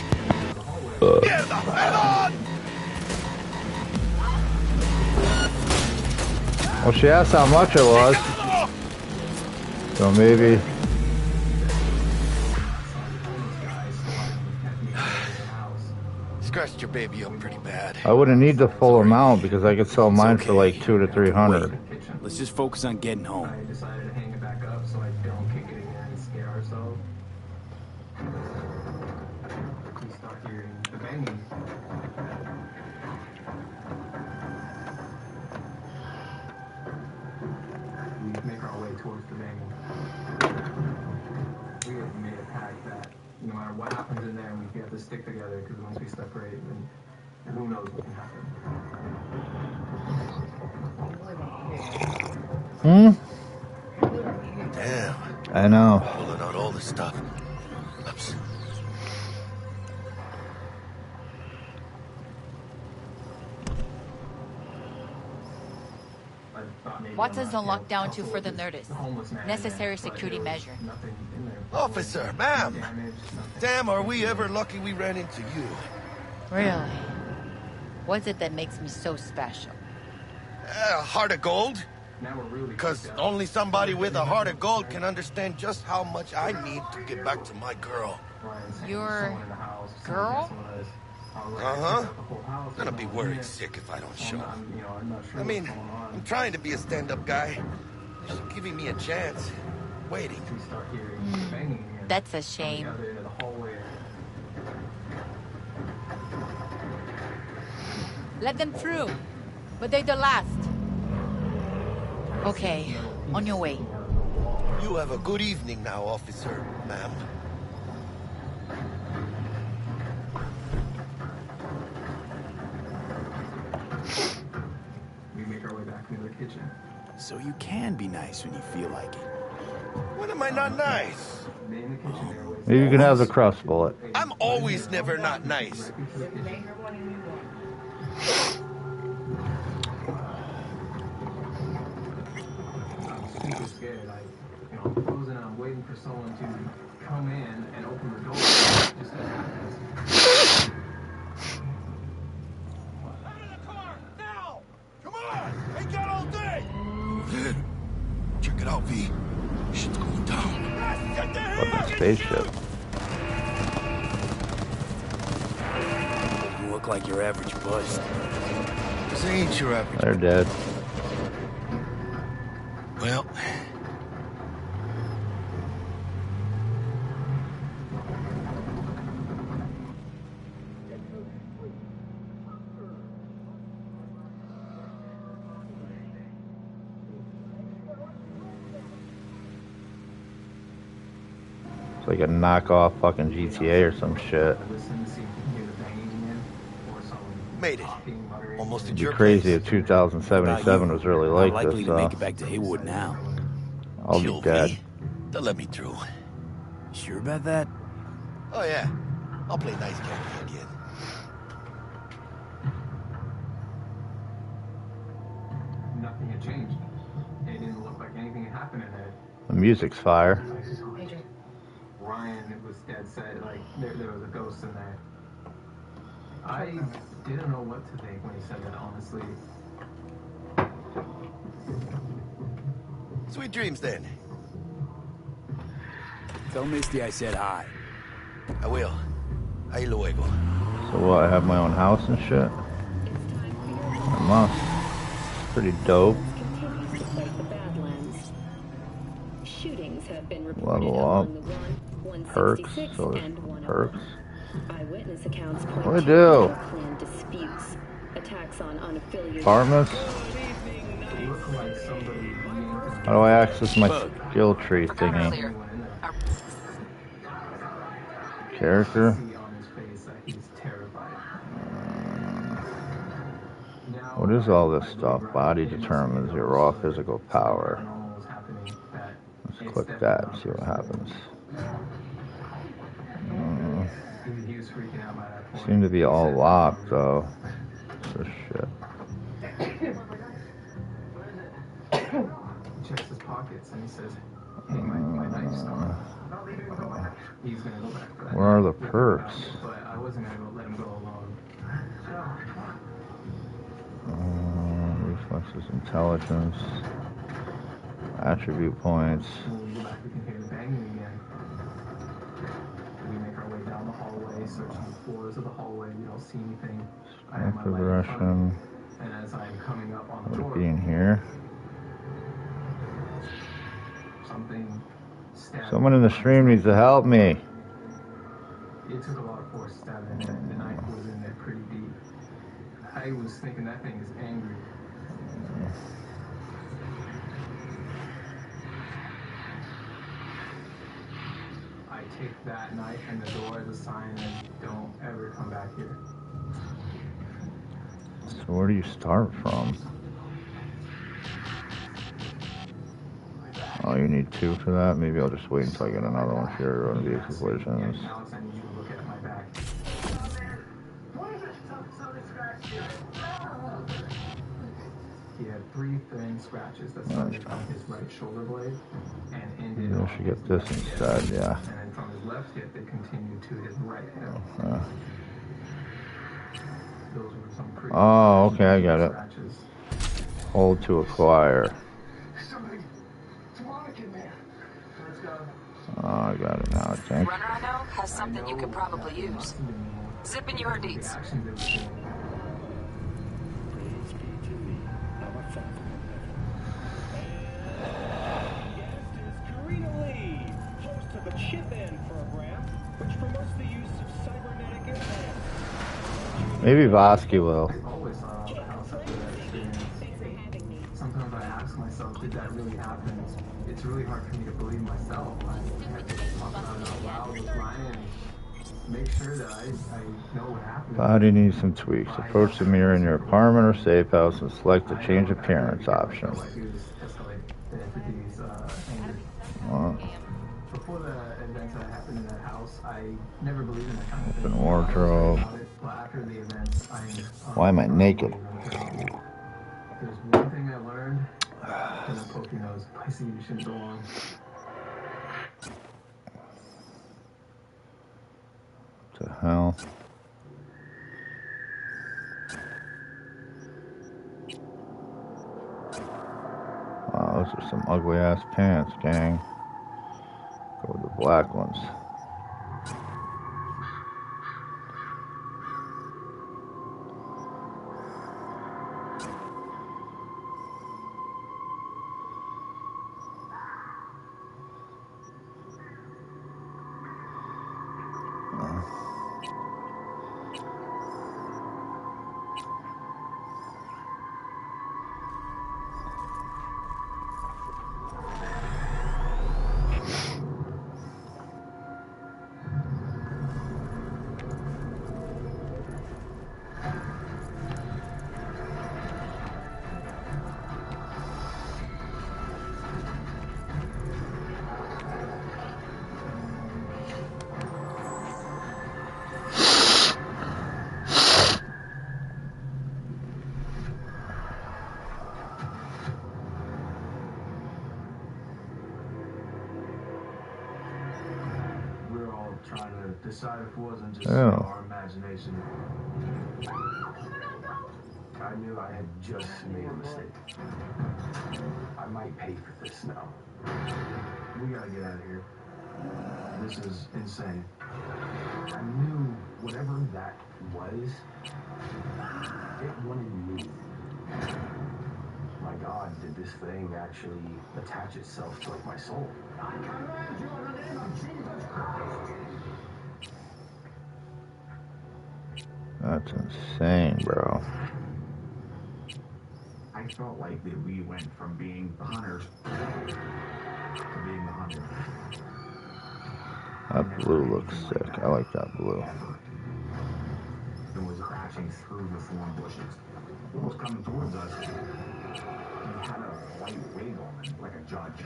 Mierda! Perdón! Well, she asked how much it was. So maybe... messed your baby up pretty bad. I wouldn't need the full amount because I could sell mine for like $200 to $300. Let's just focus on getting home. I decided to hang it back up so I don't kick it again and scare ourselves. We start hearing the banging. We make our way towards the banging. We have made a pact that no matter what happens in there, we have to stick together because once we separate, then who knows what can happen. Damn. I know. Pulling out all the stuff. Oops. Watson's on lockdown to further notice. Necessary security measure. Officer, ma'am. Damn, are we ever lucky we ran into you. Really? What's it that makes me so special? Heart of gold? Because only somebody with a heart of gold can understand just how much I need to get back to my girl. Your girl? Uh-huh. I'm gonna be worried sick if I don't show. I mean, I'm trying to be a stand-up guy. She's giving me a chance. Waiting. That's a shame. Let them through. But they're the last. Okay, on your way. You have a good evening now, officer, ma'am. We make our way back into the kitchen. So you can be nice when you feel like it. When am I not nice? Maybe you can have the crust bullet. I'm always never not nice. Super scared. I'm frozen and I'm waiting for someone to come in and open the door. Just as it happens. Out of the car! Now! Come on! Ain't got all day! Good. Check it out, V. Shit's going down. Fucking spaceship. You look like your average bust. This ain't your average. They're dead. Well... It's like a knockoff fucking GTA or some shit. Made it. Almost at It'd be your crazy place. if 2077 was really like Not likely this. to make it back to Haywood now. I'll be Kill dead. me. They'll let me through. Sure about that? Oh yeah. I'll play nice guy again. Nothing had changed. It didn't look like anything had happened in there. The music's fire. Ryan was dead set, like there was a ghost in there. I didn't know what to think when he said that, honestly. Sweet dreams then. Tell Misty I said hi. I will. Ahí luego. So what, I have my own house and shit? I must. Pretty dope. Shootings have been Level up. Perks. So there's perks. Eyewitness accounts What do I do? planned disputes, attacks on unaffiliated Pharmacist? How do I access my skill tree thingy? Character? What is all this stuff? Body determines your raw physical power. Let's click that and see what happens. Seem to be all locked though. So shit. Checks his pockets and he says, "Hey, my knife's not." He's gonna go back for that. Where are the perks? But I wasn't gonna let him go alone. Reflexes, intelligence, attribute points. When we go back, we can hear the banging again. We make our way down the hallway, search the floors of the hallway. You don't see anything. I have my light in front of Progression. me, and as I'm coming up on the Would it door, be in here? something stabbed Someone in me the behind stream needs to help me. It took a lot of force stabbing it. The knife was in there pretty deep. I was thinking that thing is angry. I take that knife and the door as a sign and don't ever come back here. So where do you start from? Oh, you need 2 for that? Maybe I'll just wait until I get another one here on vehicle collisions. Alex, I need you to look at my back. What is it? Something scratched you. He had 3 thin scratches that started on his right shoulder blade and ended Maybe on I should his get this left hip. instead, yeah. And then from his left hip, they continued to his right hip. Those were some pretty Oh, okay, I got it. scratches. Hold to acquire. Something demonic in there. Let's go. Oh, I got it now, I think. Runner I know has something you could probably use. Zip in your deeds. Of a chip-in program, which promotes the use of cybernetic implants. Maybe Vosky will. I always thought about the house after that experience. Sometimes I ask myself, did that really happen? It's really hard for me to believe myself. I had to talk about it out loud with Ryan and make sure that I know what happened. Body needs some tweaks. Approach the mirror in your apartment or safe house and select the change appearance option. Before the events that happened in that house, I never believed in that kind of thing. Open wardrobe. But after the events, Why am I naked? There's one thing I learned, and I'm poking those places you shouldn't go on. What the hell? Wow, those are some ugly ass pants, gang. Go with the black ones. We're all trying to decide if it wasn't just Yeah. our imagination. I knew I had just made a mistake. I might pay for this now. We gotta get out of here. This is insane. I knew whatever that was, it wanted me. My God, did this thing actually attach itself to like my soul? I command you in the name of Jesus Christ. That's insane, bro. I felt like that we went from being the hunters to being the hunted. That blue looks sick. I like that blue. It was crashing through the thorn bushes. It was coming towards us. He had a white wig on, like a judge.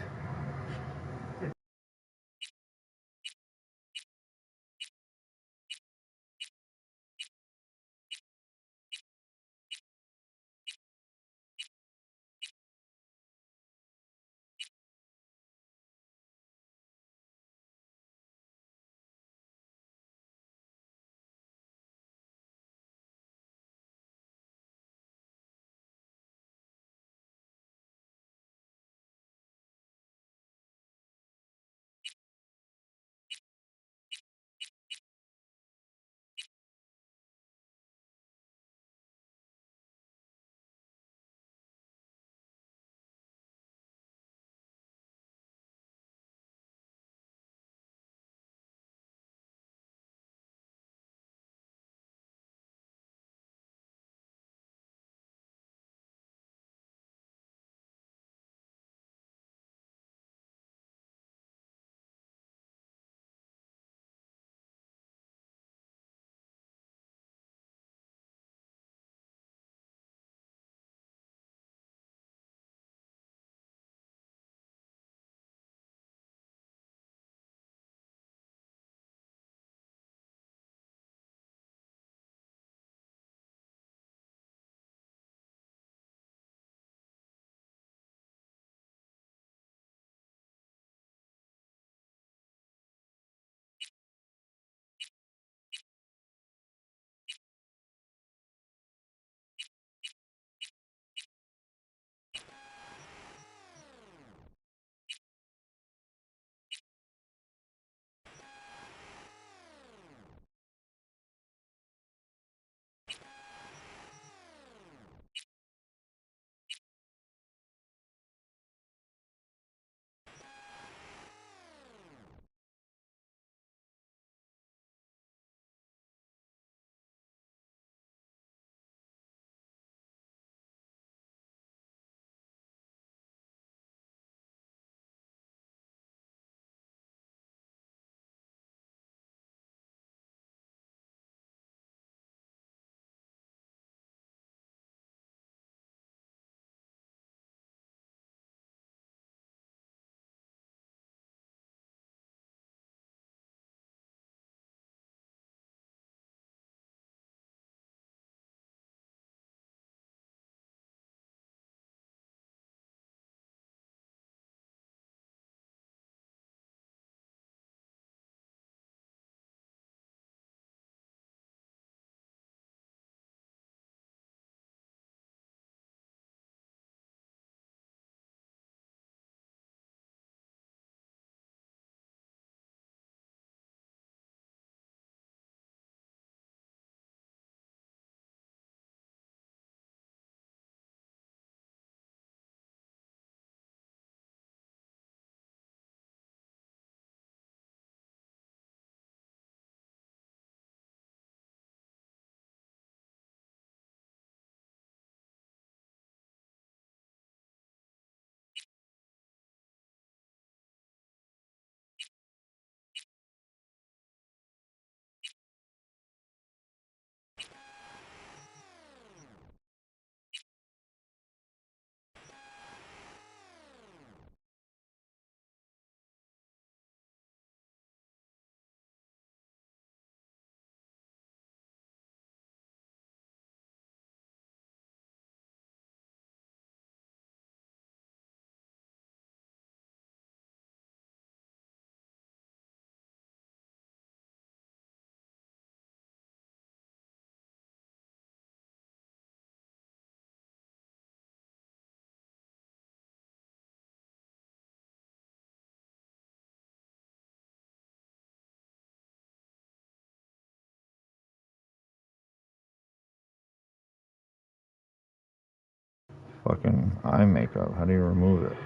Fucking eye makeup. How do you remove it?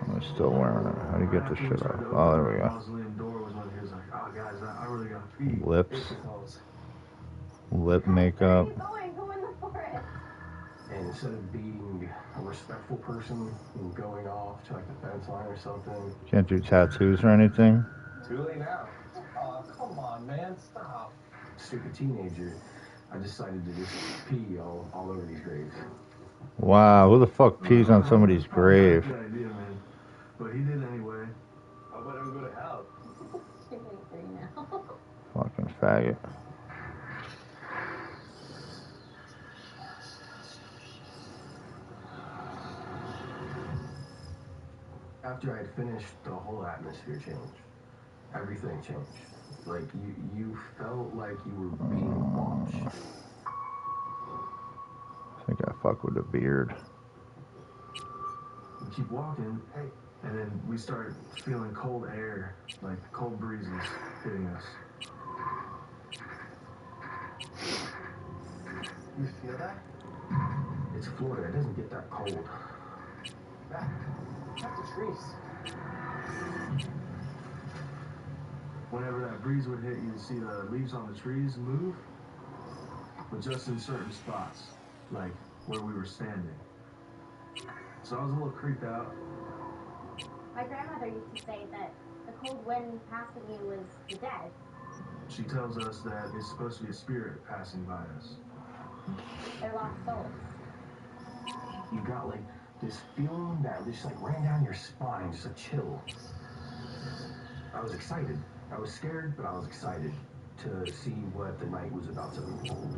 I'm still wearing it. How do you get this shit off? Oh, there we go. Mausoleum door was when he was like, "Oh, guys, I really gotta pee." Lips. Lip makeup. Go in the forest. And instead of being a respectful person and going off to like the fence line or something, Can't do tattoos or anything. too late now. Oh, come on, man, stop. Stupid teenager. I decided to just pee all over these graves. Wow, who the fuck pees on somebody's grave? Good idea, man. But he did anyway. How about him go to hell? You're like 3 now. Fucking faggot. After I had finished, the whole atmosphere changed. Everything changed. Like, you felt like you were being watched. I think I fuck with the beard. We keep walking, and then we start feeling cold air, like cold breezes hitting us. You feel that? It's Florida. It doesn't get that cold. Check the trees. Whenever that breeze would hit, you would see the leaves on the trees move, but just in certain spots, like where we were standing. So I was a little creeped out. My grandmother used to say that the cold wind passing you was the dead. She tells us that it's supposed to be a spirit passing by us. They're lost souls. You got like this feeling that just like ran down your spine, just a chill. I was excited. I was scared, but I was excited to see what the night was about to unfold.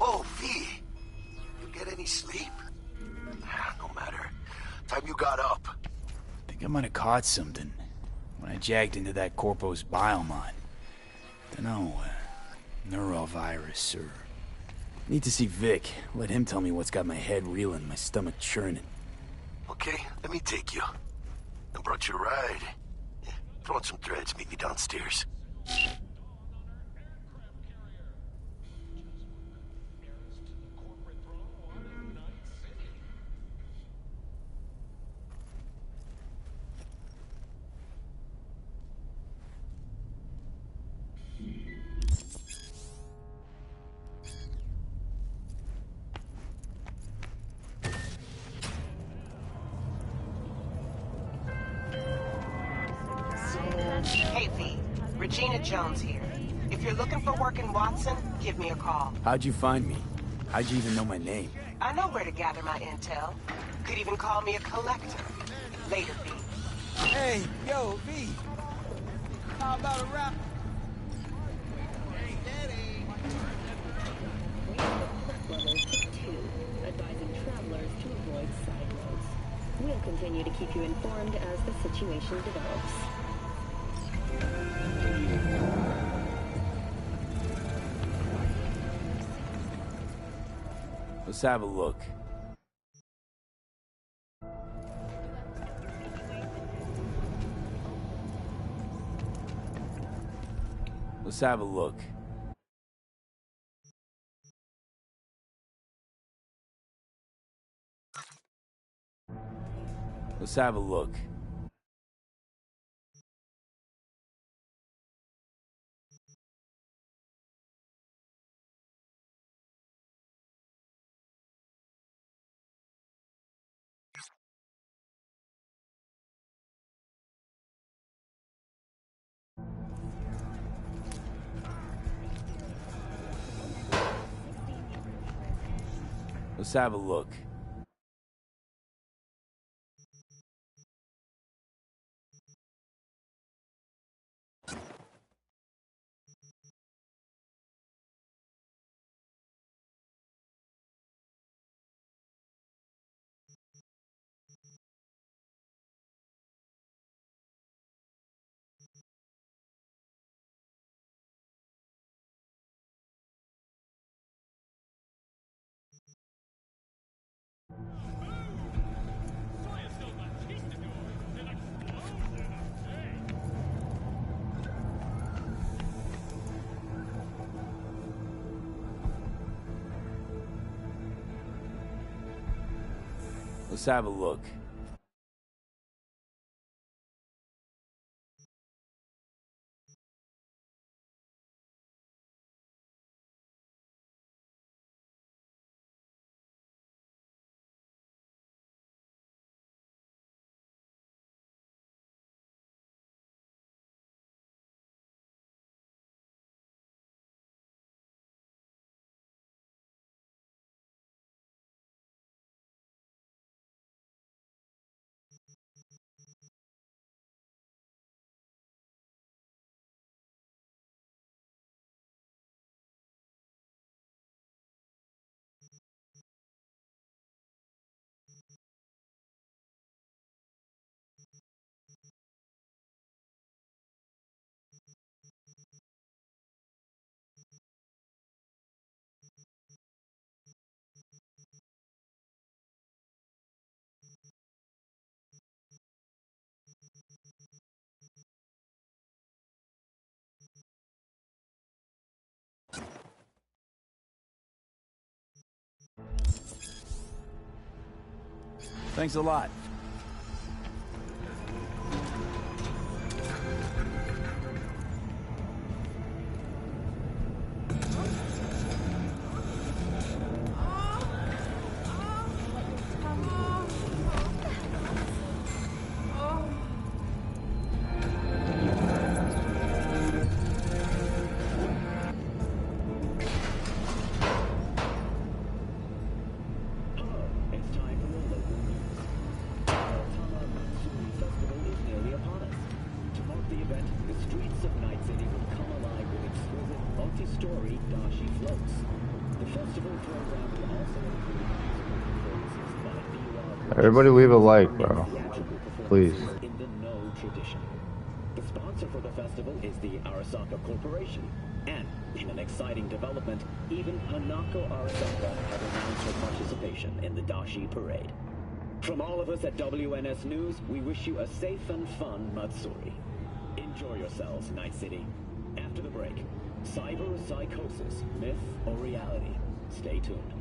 Oh, V. You get any sleep? No matter. Time you got up. I think I might have caught something when I jacked into that Corpo's biomon. Dunno, neurovirus or... Need to see Vic. Let him tell me what's got my head reeling, my stomach churning. Okay, let me take you. I brought you a ride. Yeah, throw on some threads, meet me downstairs. Gina Jones here. If you're looking for work in Watson, give me a call. How'd you find me? How'd you even know my name? I know where to gather my intel. Could even call me a collector. Later, V. Hey, yo, V. How about a rap? Levels to 2, advising travelers to avoid side roads. We'll continue to keep you informed as the situation develops. Let's have a look. Let's have a look. Let's have a look. Let's have a look. Let's have a look. Thanks a lot. multi-story dashi floats. The festival program will also include performances by Everybody leave a like, bro. Please. in the No tradition. The sponsor for the festival is the Arasaka Corporation. And, in an exciting development, even Hanako Arasaka has announced her participation in the Dashi Parade. From all of us at WNS News, we wish you a safe and fun Matsuri. Enjoy yourselves, Night City. After the break, cyber psychosis, myth or reality? Stay tuned.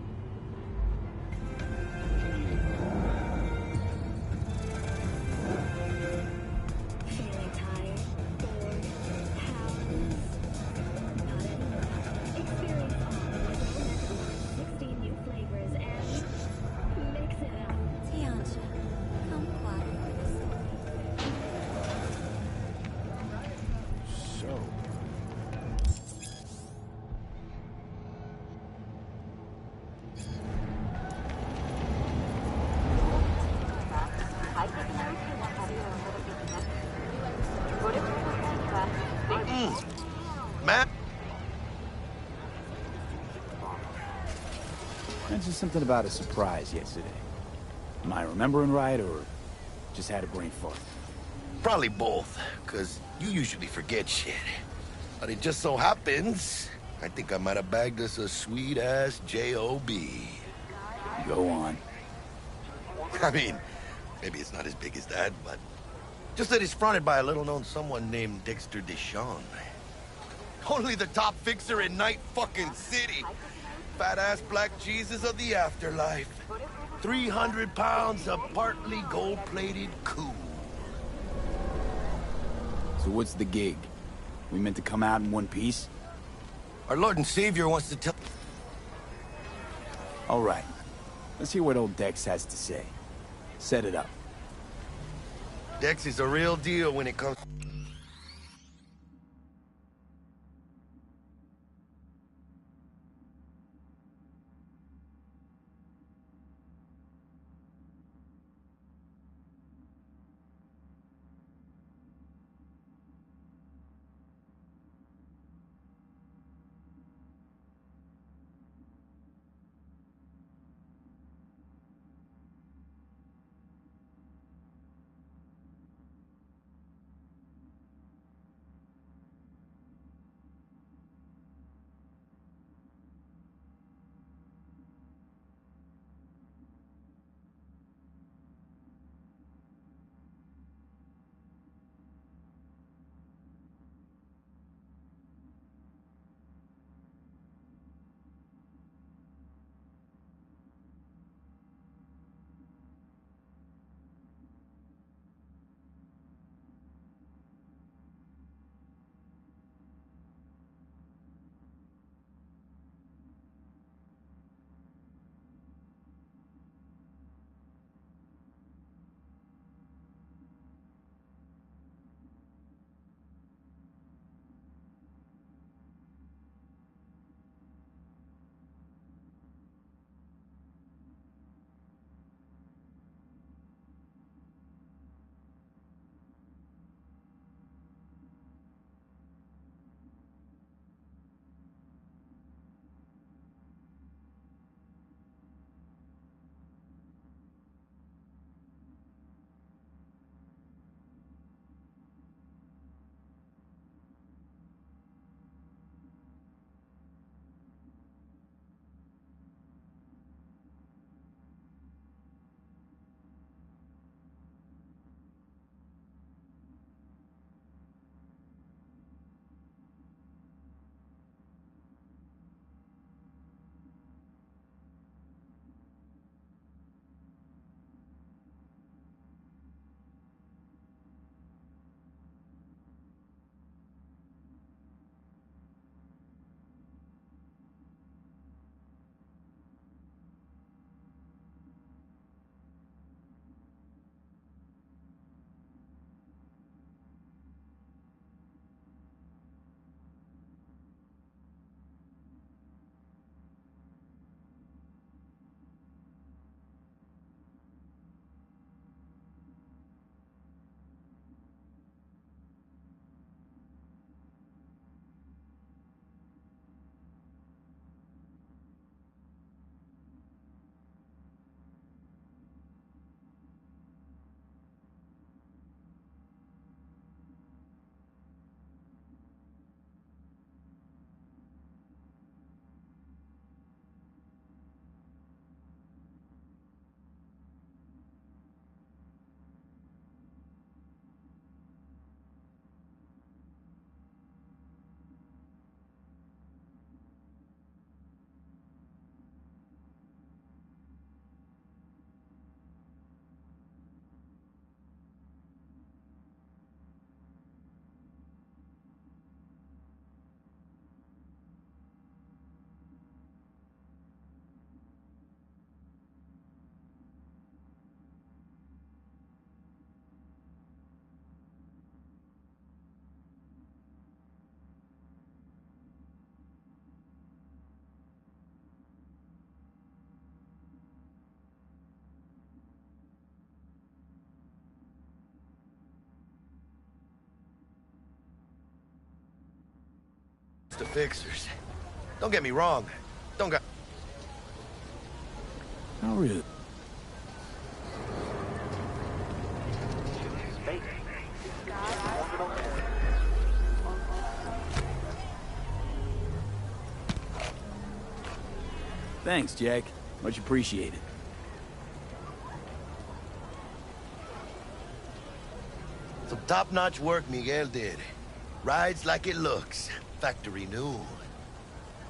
Feeling tired, bored, powerless? Not anymore. Experience all the wonderful 16 new flavors and mix it up. Tiancha, kumquat for the story. So, something about a surprise yesterday. Am I remembering right, or just had a brain fart? Probably both, because you usually forget shit. But it just so happens, I think I might have bagged us a sweet-ass J.O.B. Go on. I mean, maybe it's not as big as that, but just that it's fronted by a little-known someone named Dexter Deshawn. Only the top fixer in Night fucking City. Fat-ass black Jesus of the afterlife. 300 pounds of partly gold-plated cool. So what's the gig? We meant to come out in one piece? Our Lord and Savior wants to tell... All right. Let's hear what old Dex has to say. Set it up. Dex is a real deal when it comes... The fixers. Don't get me wrong. Don't got... Oh, really? Thanks, Jack. Much appreciated. Some top-notch work Miguel did. Rides like it looks. Factory new.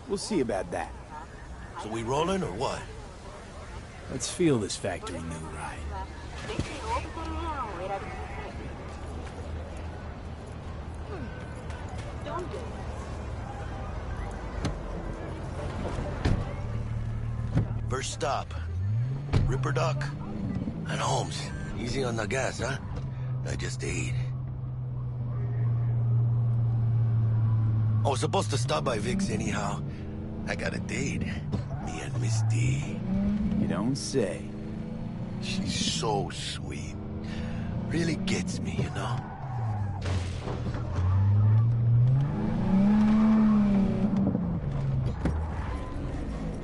We'll see about that. So we rolling or what? Let's feel this factory new ride. First stop. Ripper Duck. And Holmes. Easy on the gas, huh? I just ate. I was supposed to stop by Vic's anyhow. I got a date. Me and Miss D. You don't say. She's so sweet. Really gets me, you know?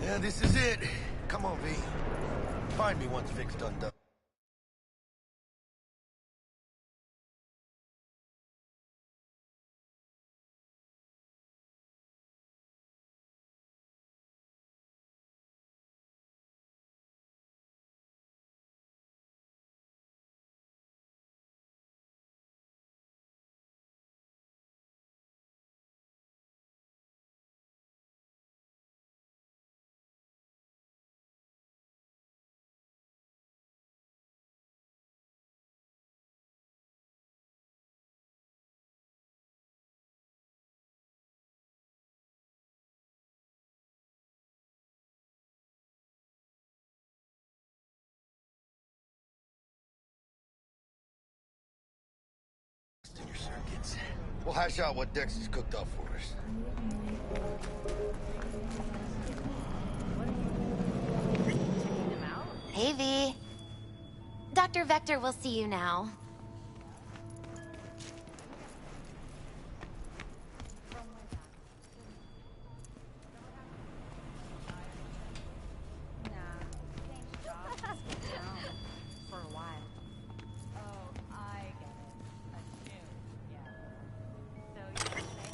Yeah, this is it. Come on, V. Find me once Vic's done. In your circuits. We'll hash out what Dexter's cooked up for us. Hey, V. Dr. Vector will see you now.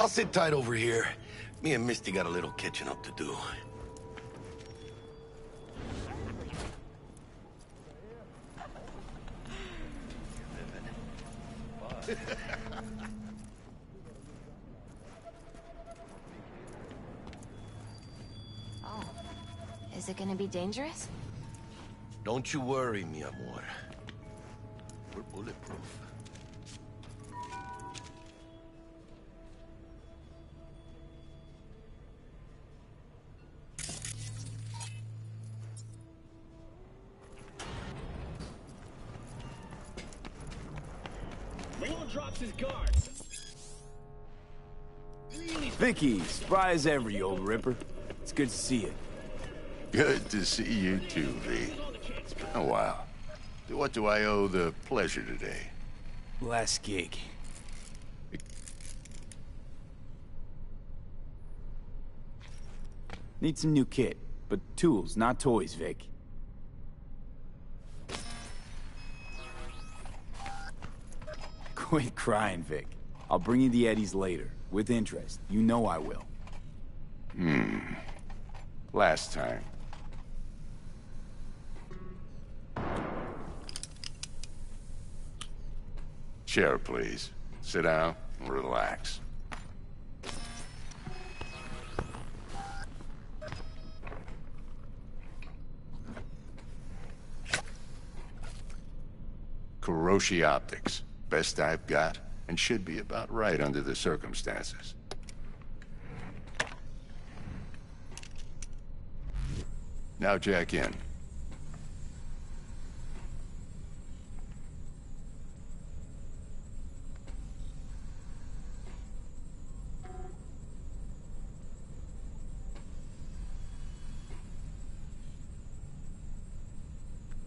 I'll sit tight over here. Me and Misty got a little catching up to do. Oh. Is it gonna be dangerous? Don't you worry, mi amor. We're bulletproof. Drops his guard. Vicky, spry as ever, you old ripper. It's good to see you. Good to see you too, V. It's been a while. What do I owe the pleasure today? Last gig. Need some new kit, but tools, not toys, Vic. Quit crying, Vic. I'll bring you the Eddies later, with interest. You know I will. Last time. Chair, please. Sit down and relax. Kuroshi Optics. Best I've got, and should be about right under the circumstances. Now jack in.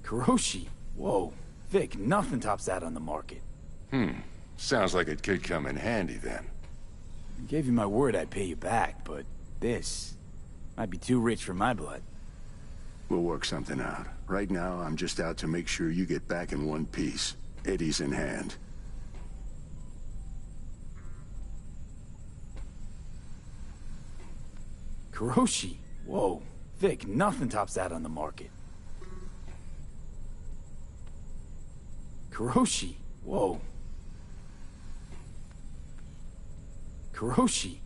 Kuroshi? Whoa. Vic, nothing tops that on the market. Sounds like it could come in handy then. I gave you my word I'd pay you back, but this might be too rich for my blood. We'll work something out. Right now, I'm just out to make sure you get back in one piece. Eddie's in hand. Kuroshi? Whoa. Vic, nothing tops that on the market. Kuroshi? Whoa. Kuroshi?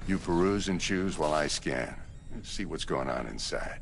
You peruse and choose while I scan. Let's see what's going on inside.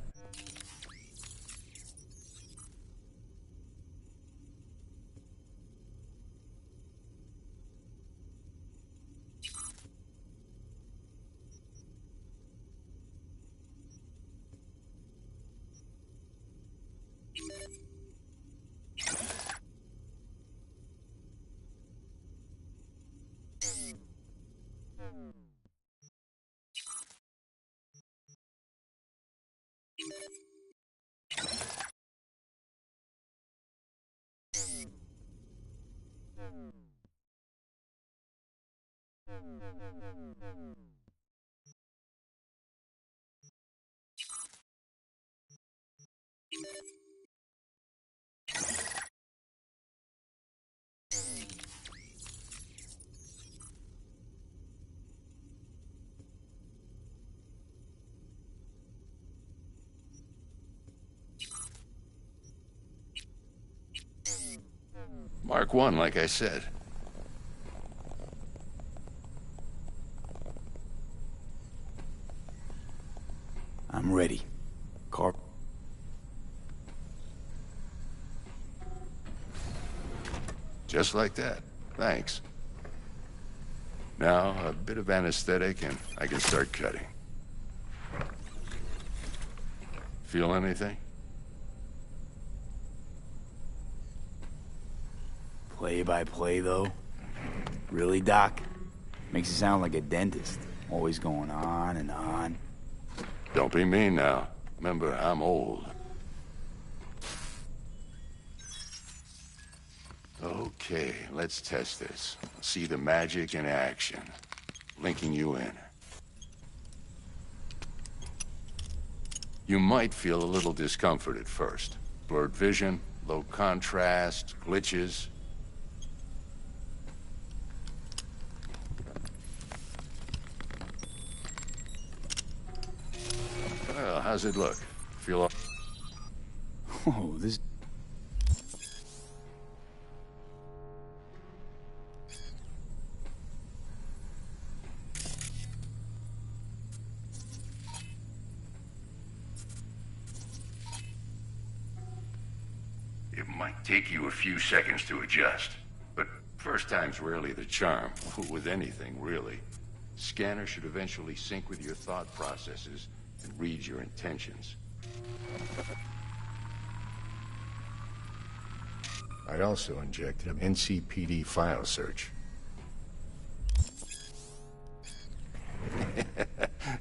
Mark 1, like I said. I'm ready. Car... Just like that. Thanks. Now, a bit of anesthetic and I can start cutting. Feel anything? Play by play, though? Really, Doc? Makes you sound like a dentist. Always going on and on. Don't be mean now. Remember, I'm old. Okay, let's test this. See the magic in action. Linking you in. You might feel a little discomfort at first. Blurred vision, low contrast, glitches. Well, how's it look? Feel all... Oh, this... It might take you a few seconds to adjust, but first time's rarely the charm, with anything, really. Scanner should eventually sync with your thought processes and read your intentions. I also injected an NCPD file search.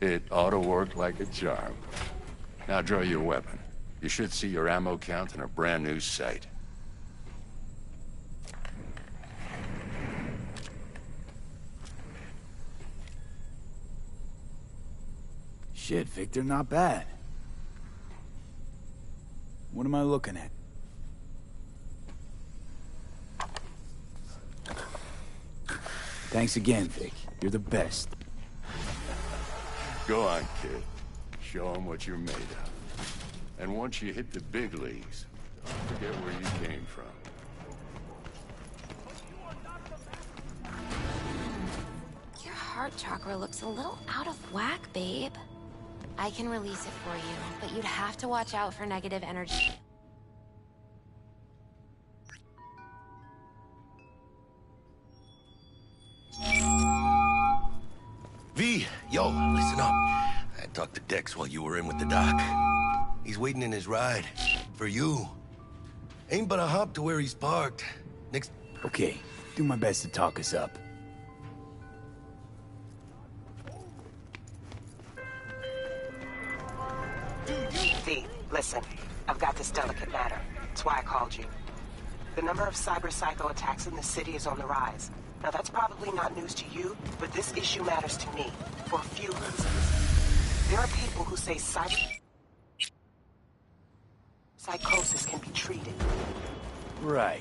It ought to work like a charm. Now draw your weapon. You should see your ammo count in a brand new sight. Shit, Victor, not bad. What am I looking at? Thanks again, Vic. You're the best. Go on, kid. Show them what you're made of. And once you hit the big leagues, don't forget where you came from. Your heart chakra looks a little out of whack, babe. I can release it for you, but you'd have to watch out for negative energy. V, yo, listen up. I talked to Dex while you were in with the doc. He's waiting in his ride. For you. Ain't but a hop to where he's parked. Next... Okay, do my best to talk us up. V, listen. I've got this delicate matter. That's why I called you. The number of cyber-psycho attacks in the city is on the rise. Now that's probably not news to you, but this issue matters to me for a few reasons. There are people who say psychosis can be treated. Right.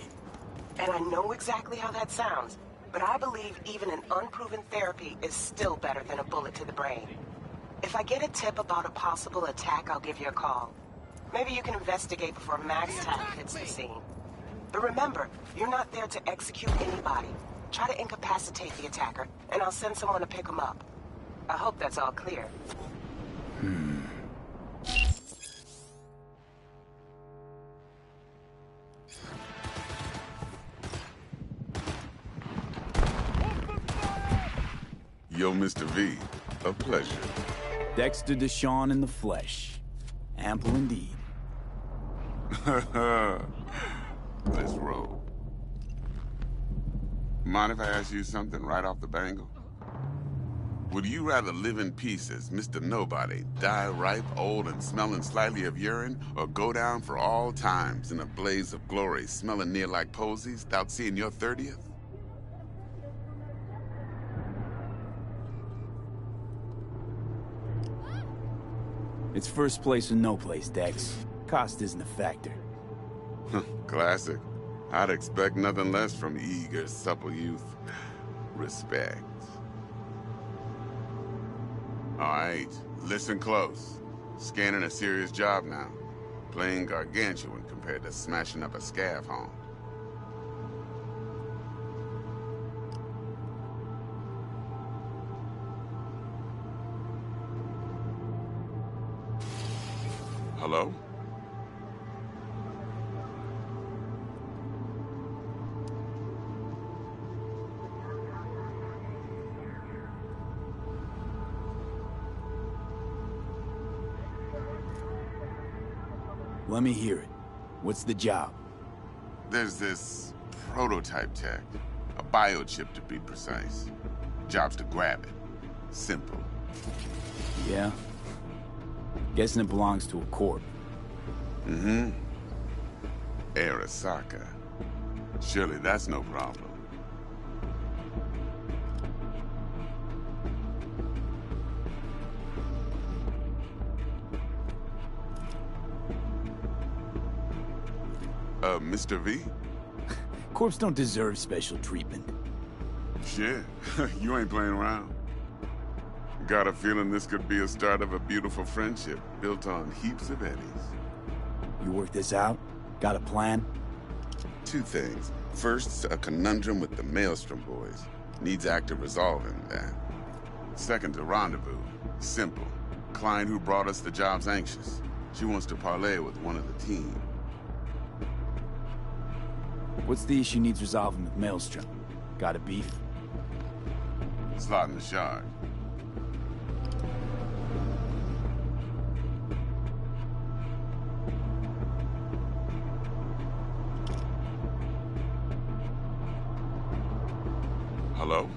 And I know exactly how that sounds, but I believe even an unproven therapy is still better than a bullet to the brain. If I get a tip about a possible attack, I'll give you a call. Maybe you can investigate before Max Tack hits the scene. But remember, you're not there to execute anybody. Try to incapacitate the attacker, and I'll send someone to pick him up. I hope that's all clear. Yo, Mr. V, a pleasure. Dexter Deshawn in the flesh. Ample indeed. Let's roll. Mind if I ask you something right off the bangle? Would you rather live in peace as Mr. Nobody, die ripe, old, and smelling slightly of urine, or go down for all times in a blaze of glory, smelling near like posies, without seeing your 30th? It's first place or no place, Dex. Cost isn't a factor. Classic. I'd expect nothing less from eager, supple youth. Respect. All right, listen close. Scanning a serious job now. Playing gargantuan compared to smashing up a scav home. Hello? Let me hear it. What's the job? There's this prototype tech. A biochip, to be precise. Job's to grab it. Simple. Yeah? Guessing it belongs to a corp. Mm-hmm. Arasaka. Surely that's no problem. Mr. V? Corps don't deserve special treatment. Shit, you ain't playing around. Got a feeling this could be a start of a beautiful friendship built on heaps of eddies. You work this out? Got a plan? Two things. First, a conundrum with the Maelstrom boys. Needs active resolving that. Second, a rendezvous. Simple. Client who brought us the job's anxious. She wants to parlay with one of the team. What's the issue needs resolving with Maelstrom? Got a beef? Slot in the shard. Hello?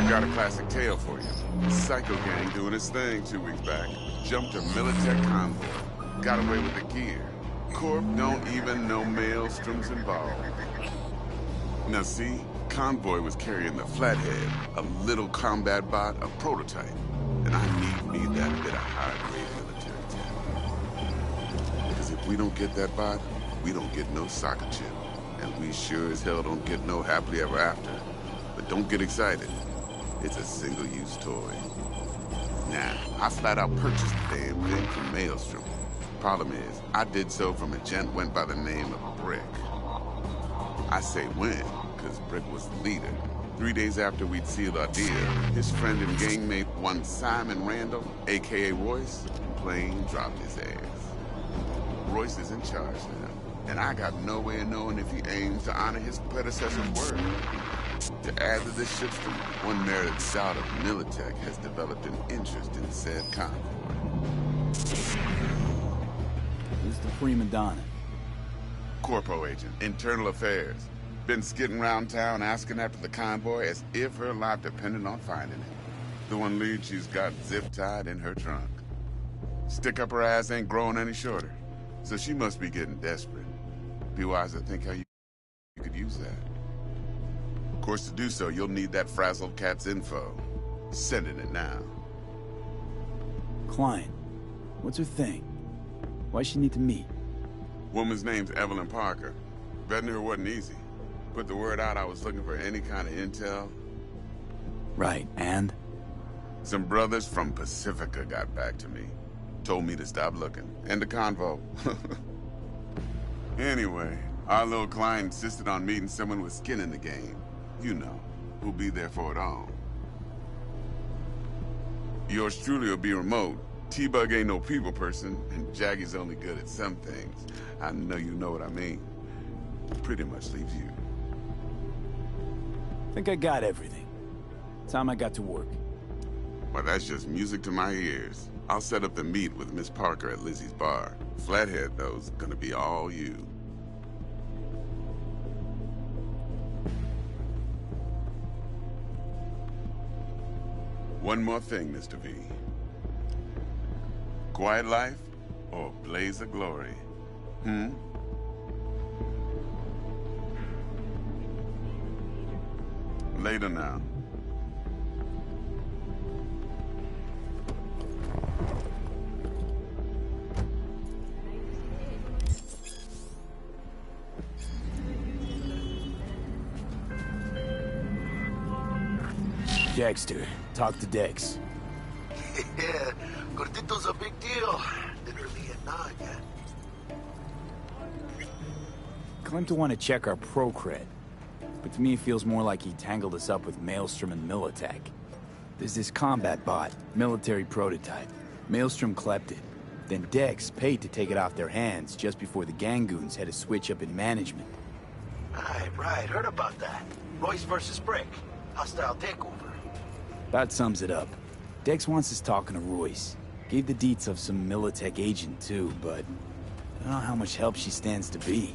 Got a classic tale for you. Psycho gang doing its thing 2 weeks back. Jumped a Militech convoy. Got away with the gear. Corp don't even know Maelstrom's involved. Now see, convoy was carrying the Flathead, a little combat bot, a prototype. And I need me that bit of high-grade military tech. Because if we don't get that bot, we don't get no soccer chip. And we sure as hell don't get no happily ever after. But don't get excited. It's a single-use toy. Now, I flat out purchased the damn thing from Maelstrom. Problem is, I did so from a gent went by the name of Brick. I say when, because Brick was the leader. 3 days after we'd sealed our deal, his friend and gangmate, one Simon Randall, a.k.a. Royce, plain dropped his ass. Royce is in charge now, and I got no way of knowing if he aims to honor his predecessor's word. To add to this shitstorm, one merited scout of Militech has developed an interest in said convoy. Who's the prima donna? Corpo agent, internal affairs. Been skidding around town asking after the convoy as if her life depended on finding it. The one lead she's got zip-tied in her trunk. Stick up her ass ain't growing any shorter, so she must be getting desperate. Be wise to think how you could use that. Of course, to do so, you'll need that frazzled cat's info. Sending it now. Client. What's her thing? Why's she need to meet? Woman's name's Evelyn Parker. Vetting her wasn't easy. Put the word out I was looking for any kind of intel. Right, and? Some brothers from Pacifica got back to me. Told me to stop looking. End the convo. Anyway, our little client insisted on meeting someone with skin in the game. You know, who'll be there for it all. Yours truly will be remote. T-Bug ain't no people person, and Jaggy's only good at some things. I know you know what I mean. Pretty much leaves you. Think I got everything. Time I got to work. Well, that's just music to my ears. I'll set up the meet with Miss Parker at Lizzie's bar. Flathead, though, is gonna be all you. One more thing, Mr. V. Quiet life or blaze of glory? Later now. Dexter, talk to Dex. Yeah, Gordito's a big deal. Didn't really get knocked yet. Claimed to want to check our pro cred. But to me, it feels more like he tangled us up with Maelstrom and Militech. There's this combat bot, military prototype. Maelstrom clept it. Then Dex paid to take it off their hands just before the Gangoons had a switch up in management. Right. Heard about that. Royce versus Brick. Hostile takeover. That sums it up. Dex wants us talking to Royce. Gave the deets of some Militech agent too, but I don't know how much help she stands to be.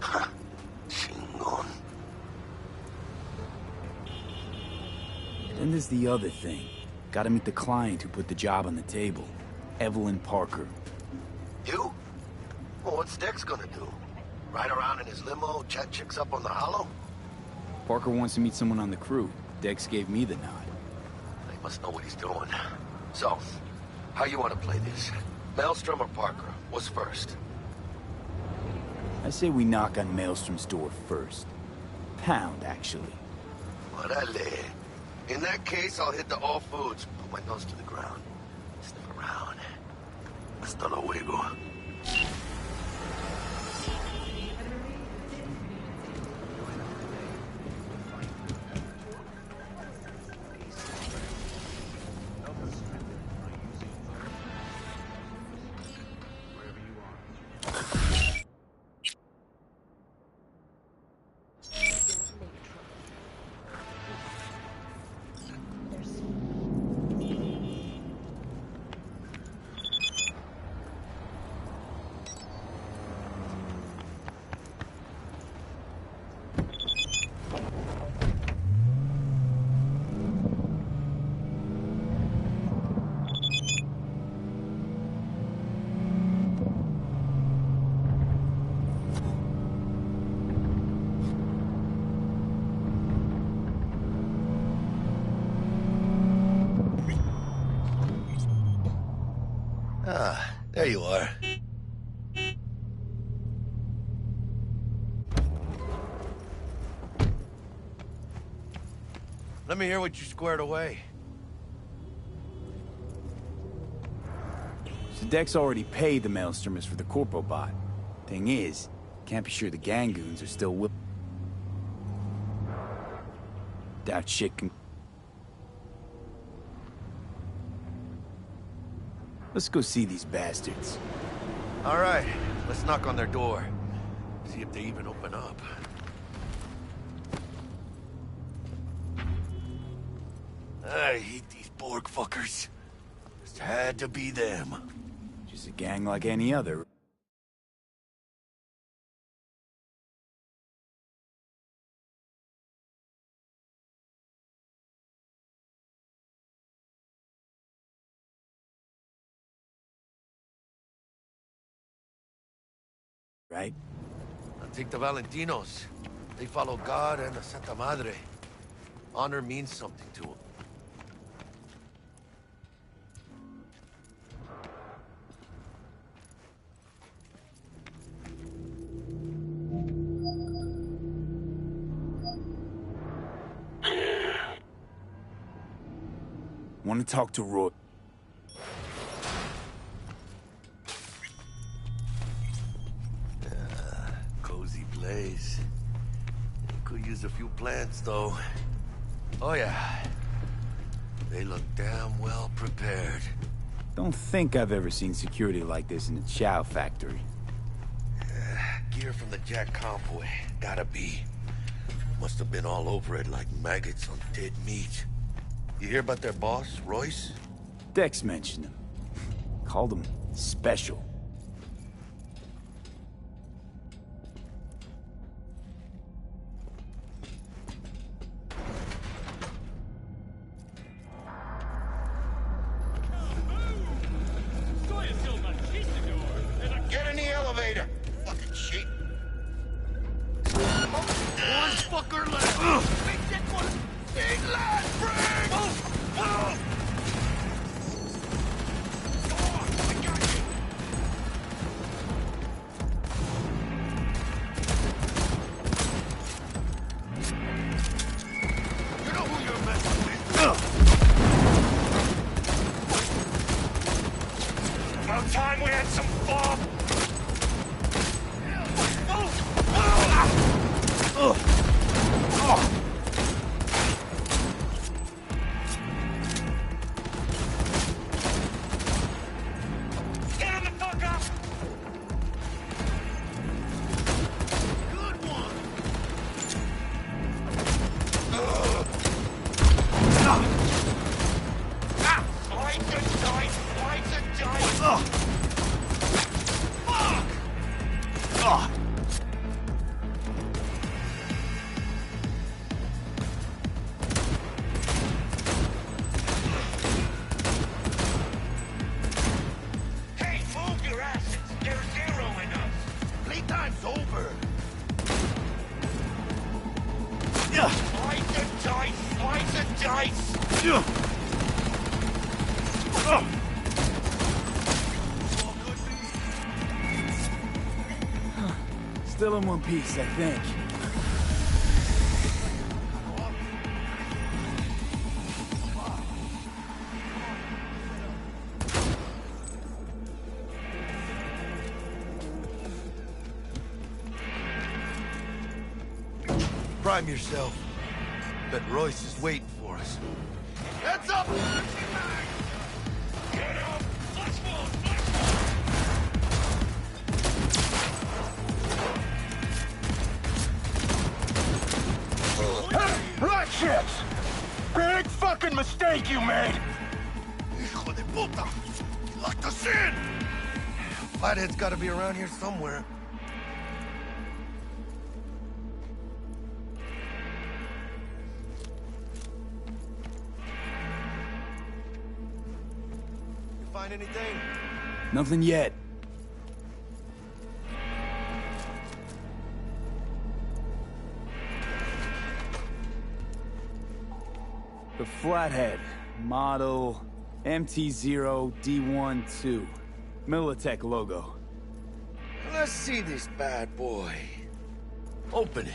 Ha! Chingon. Then there's the other thing. Gotta meet the client who put the job on the table. Evelyn Parker. You? Well, what's Dex gonna do? Ride around in his limo, chat chicks up on the hollow? Parker wants to meet someone on the crew. Dex gave me the nod. He must know what he's doing. So, how you want to play this? Maelstrom or Parker? What's first? I say we knock on Maelstrom's door first. Pound, actually. Orale. In that case, I'll hit the all foods. Put my nose to the ground. Sniff around. Hasta luego. There you are. Let me hear what you squared away. So Dex already paid the Maelstromers for the Corpo bot. Thing is, can't be sure the Gangoons are still with. Doubt shit can. Let's go see these bastards. All right, let's knock on their door. See if they even open up. I hate these Borg fuckers. Just had to be them. Just a gang like any other. Right? I'll take the Valentinos. They follow God and the Santa Madre. Honor means something to them. Want to talk to Roy. Cozy place. Could use a few plants, though. Oh, yeah. They look damn well prepared. Don't think I've ever seen security like this in a chow factory. Gear from the Jack convoy. Gotta be. Must have been all over it like maggots on dead meat. You hear about their boss, Royce? Dex mentioned him. Called him special. Get in the elevator! Fucking sheep! One fucker left! Big lad, bring! You know who you're messing with? About time we had some fun! Get him the fuck up! Good one! Slice and dice! Slice and dice! Fuck! Hey, move your asses! They're zeroing us! Playtime's over! Slice and dice! Slice and dice! Still in one piece, I think. Prime yourself. Bet Royce is waiting for us. Heads up! Get up! Let's move! Right ships! Big fucking mistake you made! Hijo de puta! You locked us in! Flathead's gotta be around here somewhere. You find anything? Nothing yet. The Flathead, model MT0D12. Militech logo. Let's see this bad boy. Open it.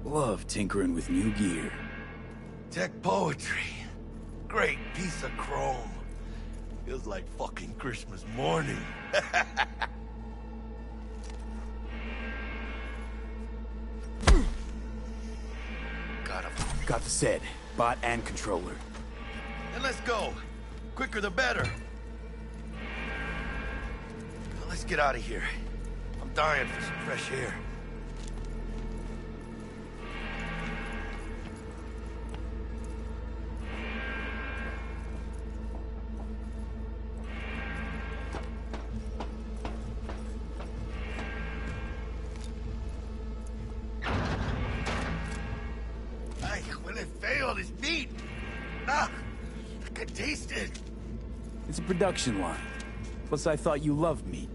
Love tinkering with new gear. Tech poetry. Great piece of chrome. Feels like fucking Christmas morning. Got the set, bot and controller. Then let's go. Quicker the better. Let's get out of here. I'm dying for some fresh air. This meat! Ah! I can taste it! It's a production line. Plus, I thought you loved meat.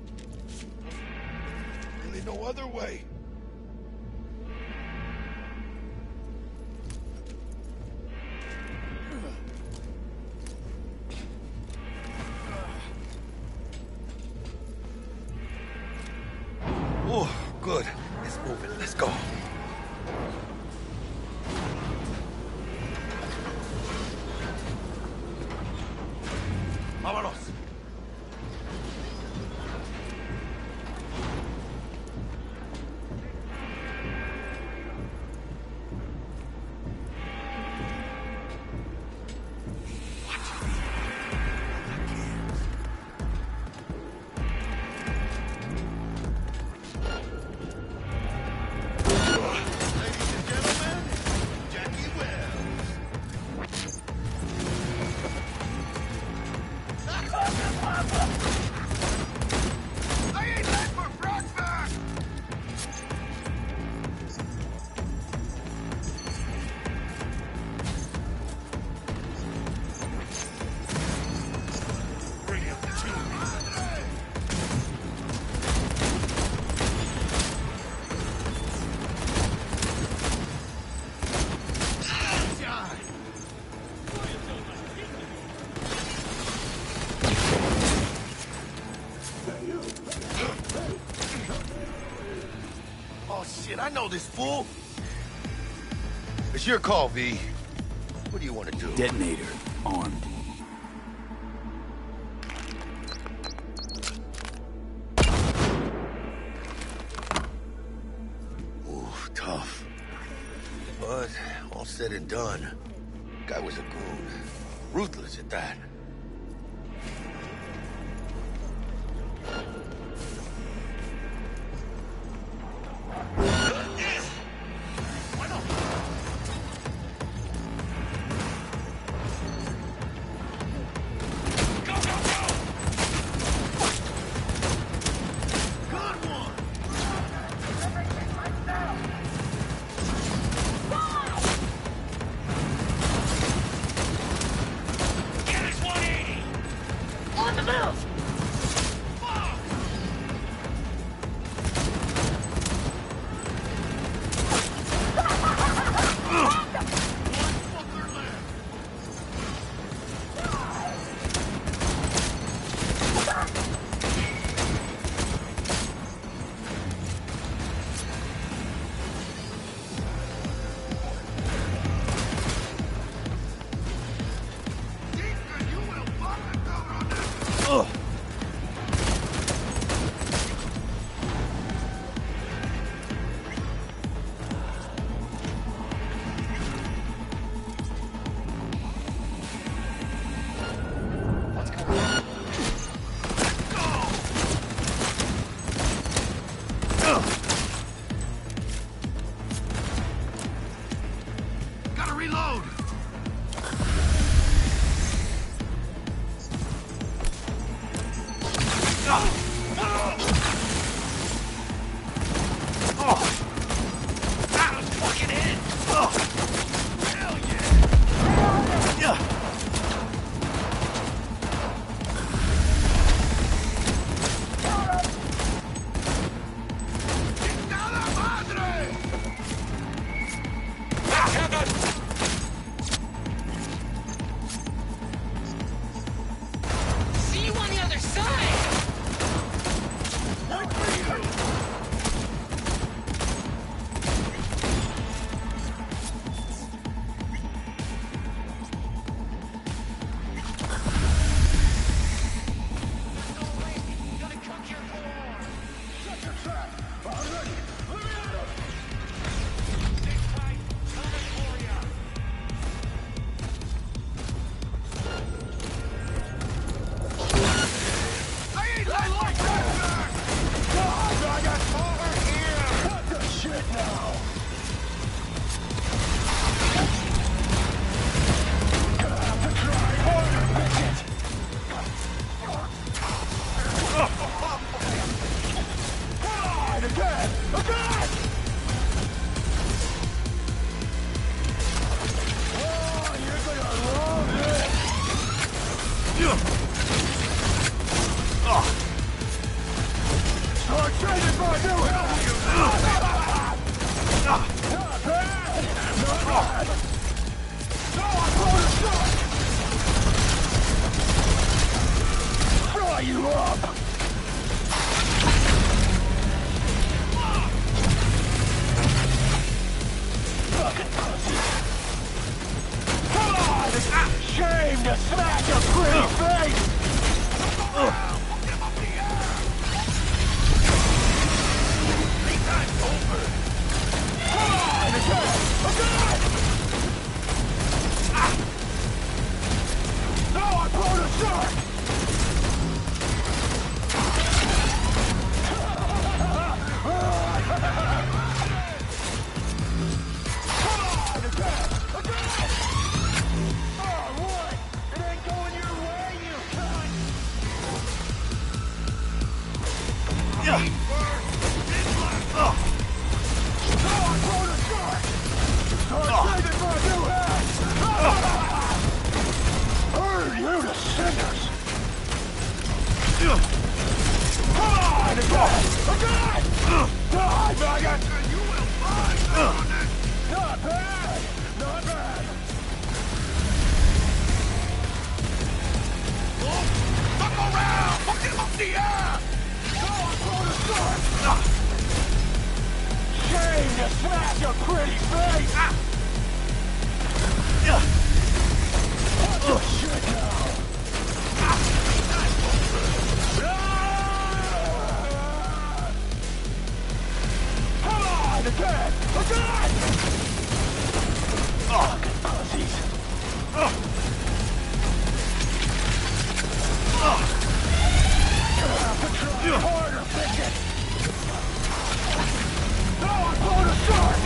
Really no other way. Oh, good. It's moving. Let's go. Vámonos. I know this fool. It's your call, V. What do you want to do? Detonator. Armed. Ooh, tough. But all said and done, guy was a goon. Ruthless at that. Fry you up! Fucking pussy! Come on! Shame to smash your pretty face! Playtime's over! Come on! Again! No, I pulled a shark! Smash your pretty face! What the shit now? Come on, again! Fucking pussies! Gonna have to try harder, bitches! No, I'm going to start!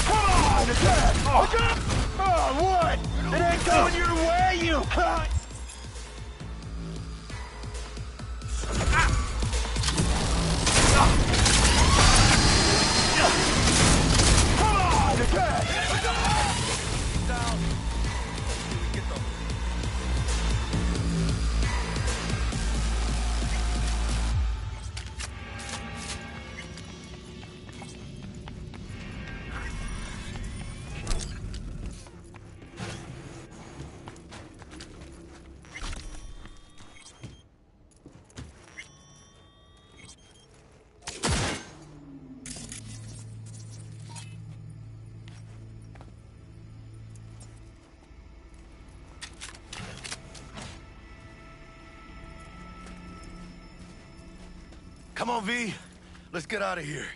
Come on, again! Again! Oh, what? It ain't going your way, you cunt! Come on, again! Down. Get the... Come on, V. Let's get out of here.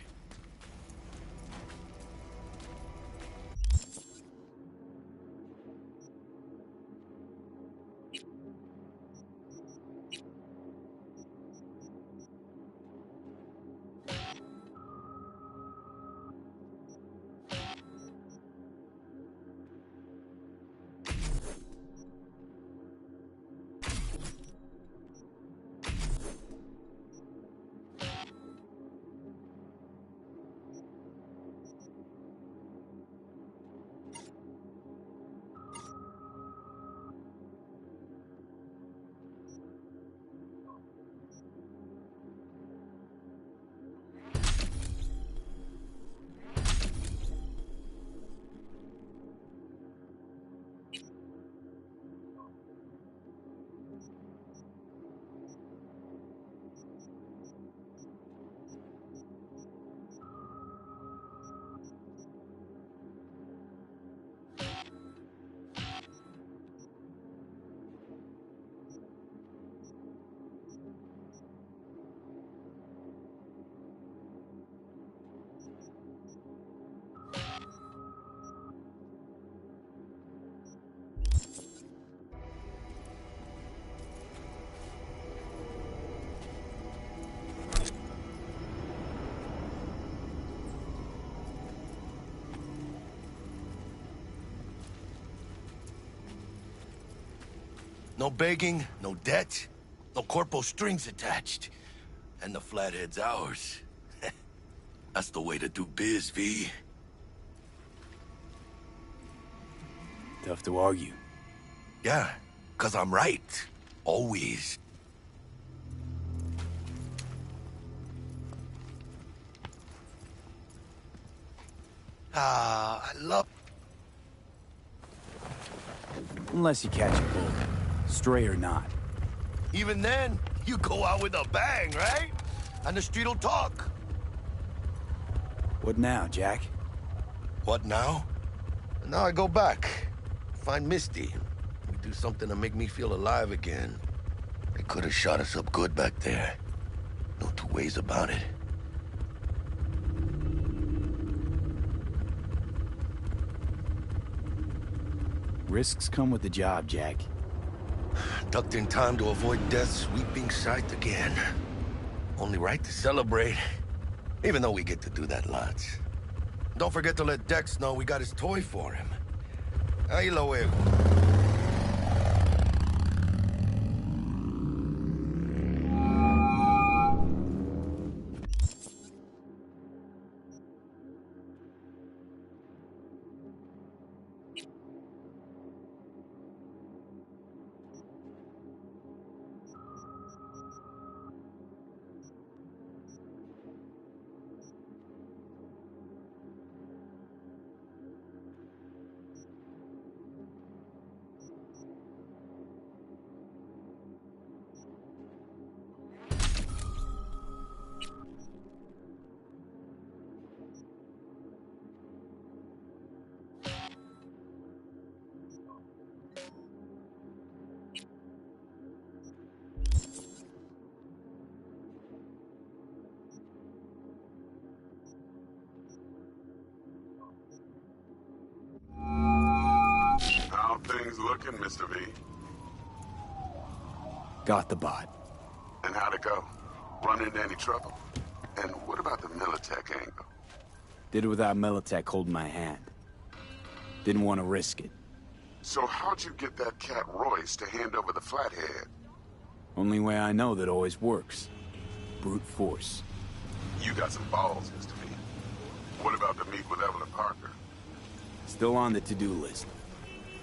No begging, no debt, no corpo strings attached. And the flathead's ours. That's the way to do biz, V. Tough to argue. Yeah, 'cause I'm right. Always. I love... Unless you catch a bullet, stray or not. Even then, you go out with a bang, right? And the street'll talk. What now, Jack? What now? Now I go back. Find Misty. We do something to make me feel alive again. They could have shot us up good back there. No two ways about it. Risks come with the job, Jack. Ducked in time to avoid death's sweeping sight again. Only right to celebrate. Even though we get to do that lots. Don't forget to let Dex know we got his toy for him. Ahí lo luego. How things looking, Mr. V? Got the bot. And how'd it go? Run into any trouble? And what about the Militech angle? Did it without Militech holding my hand. Didn't want to risk it. So how'd you get that cat Royce to hand over the Flathead? Only way I know that always works. Brute force. You got some balls, Mr. V. What about the meet with Evelyn Parker? Still on the to-do list.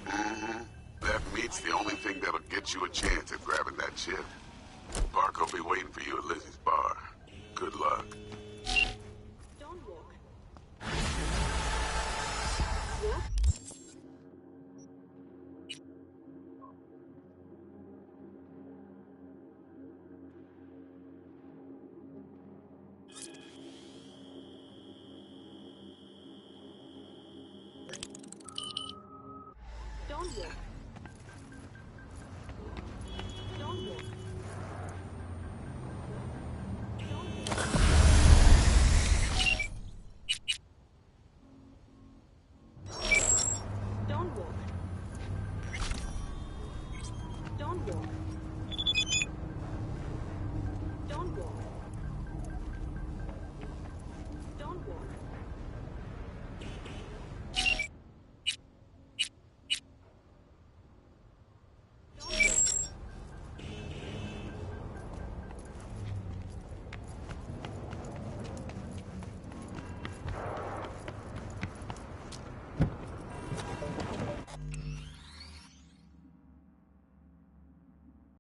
Mm-hmm. That meet's the only thing that'll get you a chance at grabbing that chip. Parker will be waiting for you at Lizzie's bar. Good luck. Don't walk. Don't walk. Don't walk. Don't walk. Don't walk.